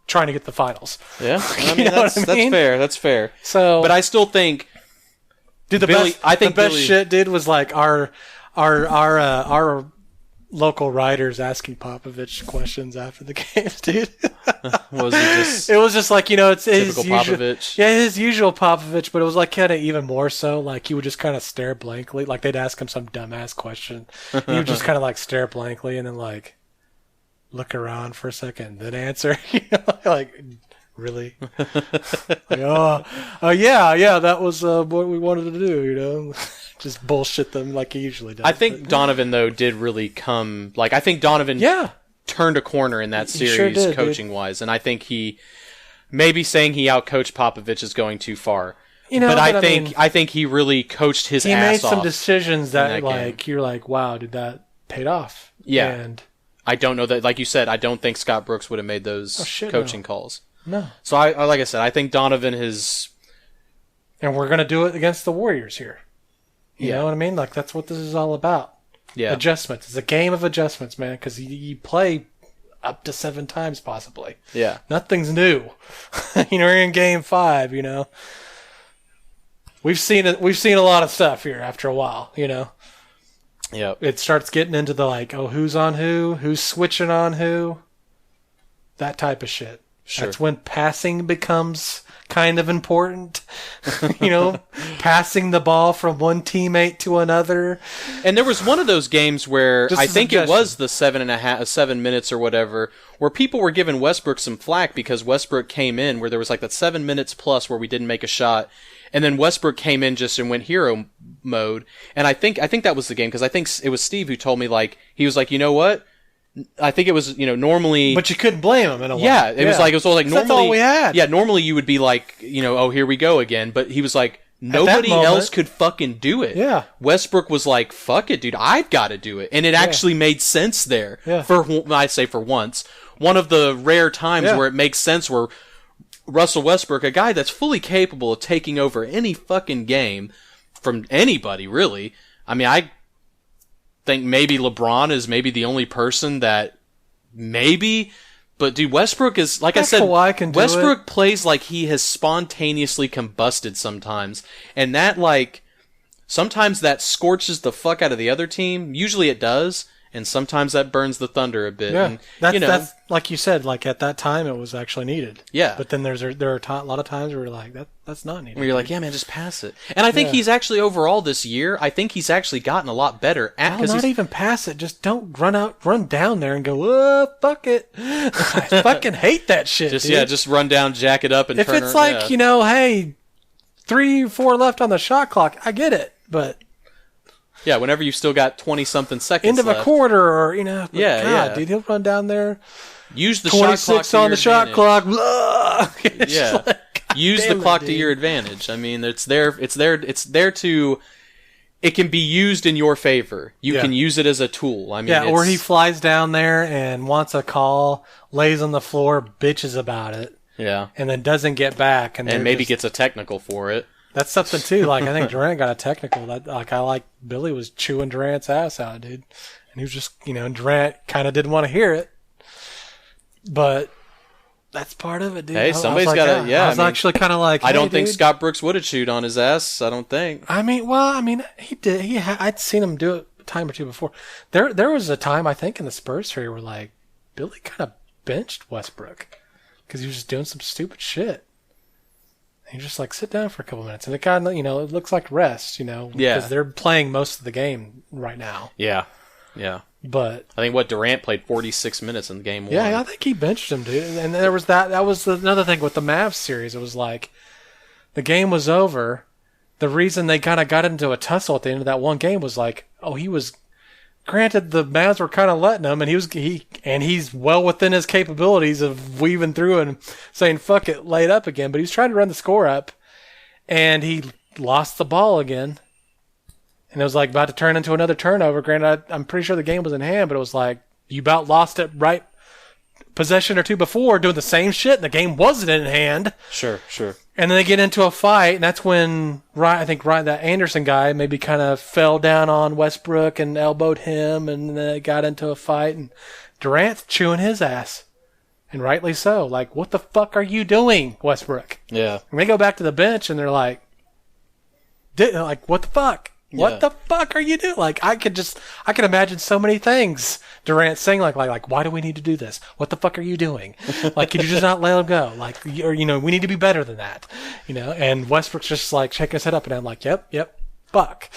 trying to get the finals. Yeah. That's fair. That's fair. So, but I still think, dude, the best shit, dude, was like our local writers asking Popovich questions after the games, dude. It was just like, it's his typical Popovich. His usual Popovich, but it was like kind of even more so. Like he would just kind of stare blankly. Like they'd ask him some dumbass question. He would just kind of like stare blankly and then like look around for a second, then answer. Like, really? Like, yeah, that was what we wanted to do, you know? Just bullshit them like he usually does. I think Donovan, though, did really come... Like, I think Donovan turned a corner in that series, sure did, coaching-wise, and I think he... Maybe saying he outcoached Popovich is going too far. You know, but I think he really coached his ass off. He made some decisions that like, you're like, wow, did that paid off? Yeah. And I don't know that, like you said, I don't think Scott Brooks would have made those coaching calls. No. So, like I said, I think Donovan has... And we're going to do it against the Warriors here. You know what I mean? Like, that's what this is all about. Yeah. Adjustments. It's a game of adjustments, man, because you play up to 7 times, possibly. Yeah. Nothing's new. You know, we're in game 5, you know. We've seen it. We've seen a lot of stuff here after a while, you know. Yeah. It starts getting into the, like, oh, who's on who's switching on who, that type of shit. Sure. That's when passing becomes kind of important. You know, passing the ball from one teammate to another. And there was one of those games where Just I a think suggestion. it was the 7 minutes or whatever, where people were giving Westbrook some flack because Westbrook came in where there was like that 7 minutes plus where we didn't make a shot. And then Westbrook came in just and went hero mode. And I think that was the game, because I think it was Steve who told me, like, he was like, you know what? I think it was, you know, normally... But you couldn't blame him in a way. Yeah, it was like normally... That's all we had. Yeah, normally you would be like, you know, oh, here we go again. But he was like, nobody else could fucking do it. Yeah. Westbrook was like, fuck it, dude, I've got to do it. And it actually made sense there. Yeah. I say for once. One of the rare times where it makes sense, where Russell Westbrook, a guy that's fully capable of taking over any fucking game from anybody, really. I mean, I think maybe LeBron is maybe the only person that maybe, but dude, Westbrook is, like I said, Westbrook plays like he has spontaneously combusted sometimes, and that, like, sometimes that scorches the fuck out of the other team. Usually it does, and sometimes that burns the Thunder a bit. Yeah, and, that's like you said. Like at that time, it was actually needed. Yeah, but then there are a lot of times where you're like, that's not needed. Where you're like, yeah, man, just pass it. And I think he's actually overall this year, I think he's actually gotten a lot better at. No, not even pass it. Just don't run down there and go, oh, fuck it. I fucking hate that shit. Just run down, jack it up, and if turn it's like, you know, hey, 3-4 left on the shot clock, I get it, but. Yeah, whenever you've still got 20-something seconds end of left. A quarter, or, you know, dude, he'll run down there. Use the shot clock to on your the shot advantage. clock. Blah. Yeah, like, use the clock to your advantage. I mean, it's there to. It can be used in your favor. You can use it as a tool. I mean, or he flies down there and wants a call, lays on the floor, bitches about it. Yeah, and then doesn't get back, and maybe gets a technical for it. That's something too. Like, I think Durant got a technical. Billy was chewing Durant's ass out, dude, and he was just, you know, Durant kind of didn't want to hear it, but that's part of it, dude. Hey, somebody's got to. Yeah, I was actually kind of like, I don't think Scott Brooks would have chewed on his ass. I don't think. I mean, he did. I'd seen him do it a time or two before. There was a time, I think, in the Spurs series where, like, Billy kind of benched Westbrook because he was just doing some stupid shit. You just like sit down for a couple minutes, and it kind of, you know, it looks like rest, you know, because they're playing most of the game right now. Yeah. But I think Durant played 46 minutes in game 1. Yeah, I think he benched him, dude. And there was that was another thing with the Mavs series. It was like the game was over. The reason they kind of got into a tussle at the end of that one game was like, oh, he was. Granted, the Mavs were kind of letting him, and he's well within his capabilities of weaving through and saying, fuck it, lay it up again. But he was trying to run the score up, and he lost the ball again. And it was like about to turn into another turnover. Granted, I'm pretty sure the game was in hand, but it was like you about lost it right possession or two before doing the same shit, and the game wasn't in hand. Sure. And then they get into a fight, and that's when that Anderson guy maybe kind of fell down on Westbrook and elbowed him, and then they got into a fight, and Durant's chewing his ass. And rightly so. Like, what the fuck are you doing, Westbrook? Yeah. And they go back to the bench, and they're like, what the fuck? What the fuck are you doing? Like, I could imagine so many things. Durant saying like, why do we need to do this? What the fuck are you doing? Like, could you just not let him go? Like, or, you know, we need to be better than that. You know, and Westbrook's just like shaking his head up and down like, yep, fuck.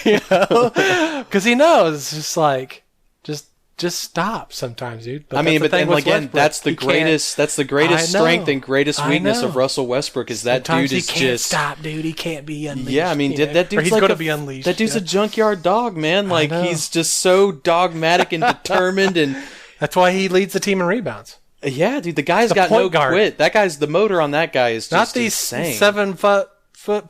You know? Because he knows, it's just like, just just stop sometimes, dude. But again, that's the greatest. That's the greatest strength and greatest weakness of Russell Westbrook is that sometimes dude is he can't just stop, dude. He can't be unleashed. Yeah, I mean, that dude's he's like going to be unleashed. That dude's a junkyard dog, man. Like he's just so dogmatic and determined, and that's why he leads the team in rebounds. Yeah, dude, the guy's got no quit. That guy's the motor on that guy is just not these insane. 7 foot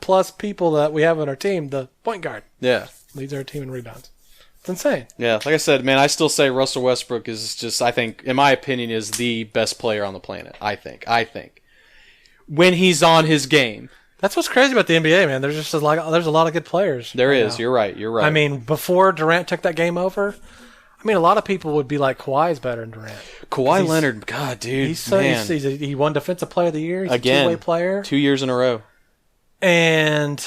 plus people that we have on our team. The point guard, leads our team in rebounds. It's insane. Yeah, like I said, man, I still say Russell Westbrook is just, I think, in my opinion, is the best player on the planet. I think when he's on his game. That's what's crazy about the NBA, man. There's just there's a lot of good players. There is. Now. You're right. I mean, before Durant took that game over. I mean, a lot of people would be like, Kawhi's better than Durant. Kawhi Leonard, God, dude, he won Defensive Player of the Year. He's again, a two-way player. 2 years in a row. And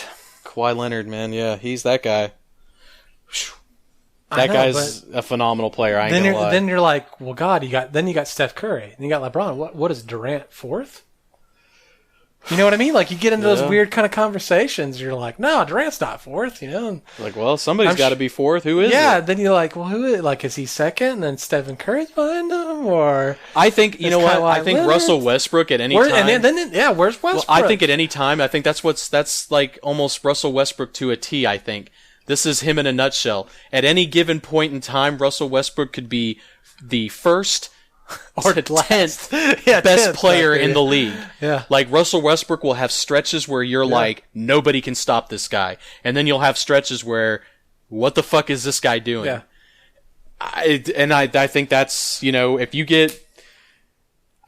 Kawhi Leonard, man, yeah, he's that guy. That guy's a phenomenal player. I ain't gonna lie. Then you're like, well, God, you got Steph Curry, and you got LeBron. What is Durant fourth? You know what I mean? Like, you get into those weird kind of conversations. You're like, no, Durant's not fourth, you know? Like, well, somebody's got to be fourth. Who is it? Yeah, then you're like, well, who is it? Like, is he second and then Stephen Curry's behind him? Or I think, you know what? I think Leonard? Russell Westbrook at any time. And then, where's Westbrook? Well, I think at any time, I think that's like almost Russell Westbrook to a T, I think. This is him in a nutshell. At any given point in time, Russell Westbrook could be the first or 10th best player in the league. Yeah. Like, Russell Westbrook will have stretches where you're like, nobody can stop this guy. And then you'll have stretches where, what the fuck is this guy doing? Yeah. I think that's, you know, if you get...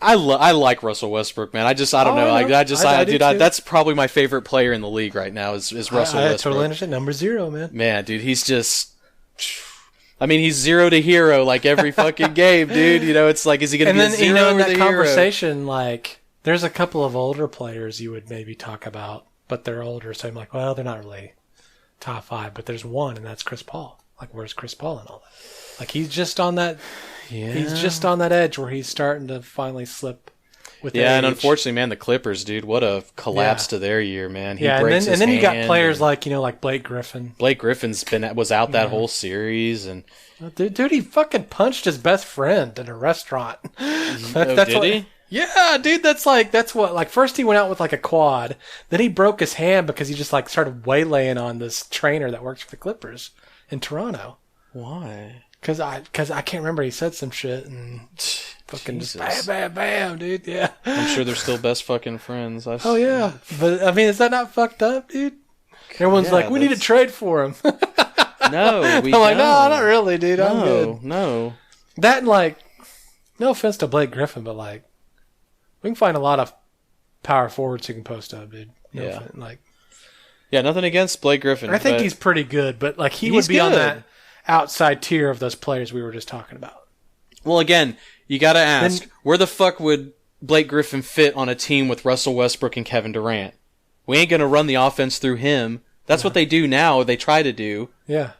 I like Russell Westbrook, man. I don't know. That's probably my favorite player in the league right now is Russell Westbrook. I totally understand. Number 0, man. Man, dude, he's just... I mean, he's 0 to hero like every fucking game, dude. You know, it's like, is he going to be a 0 in that conversation, hero? Like, there's a couple of older players you would maybe talk about, but they're older, so I'm like, well, they're not really top 5, but there's one, and that's Chris Paul. Like, where's Chris Paul and all that? Like, he's just on that... Yeah. He's just on that edge where he's starting to finally slip with age. And unfortunately, man, the Clippers, dude, what a collapse to their year, man. He breaks and then you got players like Blake Griffin. Blake Griffin's was out that whole series, and dude, he fucking punched his best friend in a restaurant. Did he? Yeah, dude, that's what first he went out with like a quad, then he broke his hand because he just like started waylaying on this trainer that works for the Clippers in Toronto. Why? Because I can't remember. He said some shit and fucking just bam, bam, bam, dude. Yeah. I'm sure they're still best fucking friends. Oh, yeah. But, I mean, is that not fucked up, dude? Everyone's like, we need to trade for him. No, I'm like, no, not really, dude. I'm good. No. That and, like, no offense to Blake Griffin, but, like, we can find a lot of power forwards who can post up, dude. Yeah, nothing against Blake Griffin. I think he's pretty good, but, like, he would be on that outside tier of those players we were just talking about. Well, again, you got to ask, where the fuck would Blake Griffin fit on a team with Russell Westbrook and Kevin Durant? We ain't going to run the offense through him. That's what they do now. They try to do. Yeah.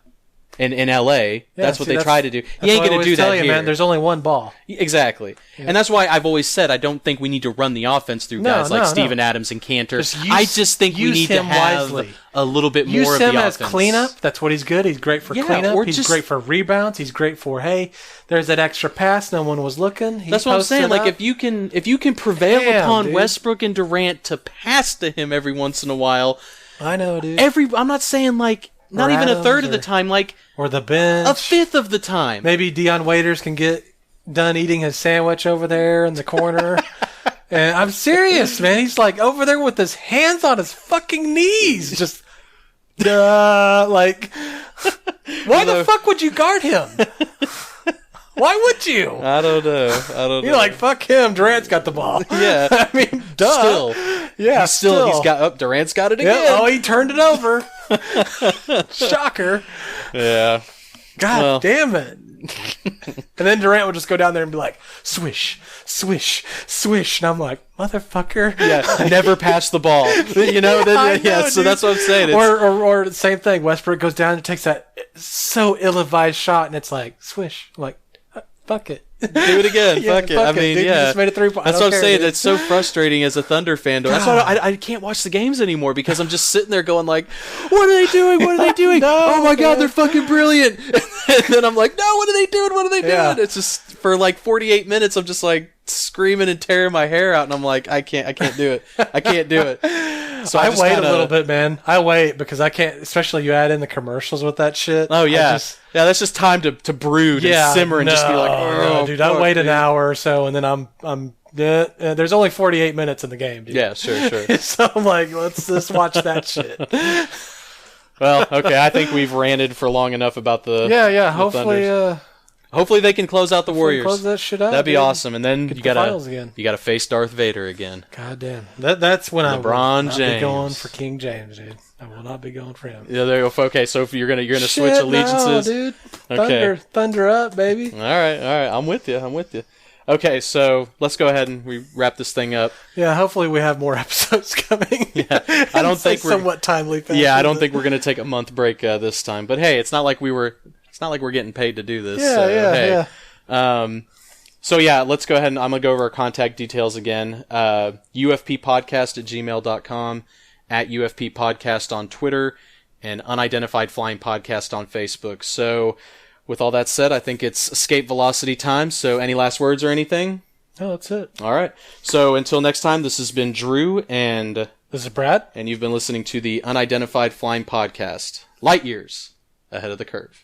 In L.A. That's what they try to do. You ain't going to do that here. Man, there's only one ball. Exactly. Yeah. And that's why I've always said I don't think we need to run the offense through guys like Steven Adams and Cantor. I just think we need to have a little bit more of the offense. Use him as cleanup. That's what he's good. He's great for cleanup. He's great for rebounds. He's great for, hey, there's that extra pass. No one was looking. That's what I'm saying. Like, if you can prevail upon Westbrook and Durant to pass to him every once in a while. I know, dude. I'm not saying, like, not even a third of the time, like... Or the bench. A fifth of the time. Maybe Dion Waiters can get done eating his sandwich over there in the corner. And I'm serious, man. He's like over there with his hands on his fucking knees. Just, like, why the fuck would you guard him? Why would you? I don't know. You're like, fuck him. Durant's got the ball. Yeah. I mean, duh. Durant's got it again. Yeah, he turned it over. Shocker. Yeah. God damn it. And then Durant would just go down there and be like, swish, swish, swish. And I'm like, motherfucker. Yeah. Never pass the ball. You know? So that's what I'm saying. Or the same thing. Westbrook goes down and takes that so ill-advised shot, and it's like, swish. I'm like, fuck it. Do it again. Fuck it. I mean, dude, you just made a 3-point. That's what I'm saying. It's so frustrating as a Thunder fan. That's why I can't watch the games anymore because I'm just sitting there going like, what are they doing? What are they doing? No, oh my God, they're fucking brilliant. And then I'm like, no, what are they doing? What are they doing? Yeah. It's just for like 48 minutes. I'm just like screaming and tearing my hair out, and I'm like, I can't do it. I can't do it. So I wait a little bit, man. I wait because I can't. Especially you add in the commercials with that shit. Oh yeah, yeah. That's just time to brood and simmer and just be like, oh, dude. I wait an hour or so, and then I'm. There's only 48 minutes in the game, dude. Yeah, sure. So I'm like, let's just watch that shit. Well, okay. I think we've ranted for long enough about the Hopefully they can close out the Warriors. Close that shit out. That'd be awesome. And then you gotta face Darth Vader again. God damn. That's when LeBron I will not be going for King James, dude. I will not be going for him. Yeah, there you go. Okay, so if you're gonna switch allegiances, no, dude. Okay. Thunder up, baby. All right. I'm with you. Okay, so let's go ahead and we wrap this thing up. Yeah, hopefully we have more episodes coming. Yeah, I don't think we're somewhat timely. Yeah, I don't think we're gonna take a month break this time. But hey, it's not like we're getting paid to do this. Yeah. So yeah, let's go ahead and I'm gonna go over our contact details again. ufppodcast@gmail.com, at UFP Podcast on Twitter, and Unidentified Flying Podcast on Facebook. So with all that said, I think it's escape velocity time. So any last words or anything? No, that's it. All right. So until next time, this has been Drew and this is Brad, and you've been listening to the Unidentified Flying Podcast. Light years ahead of the curve.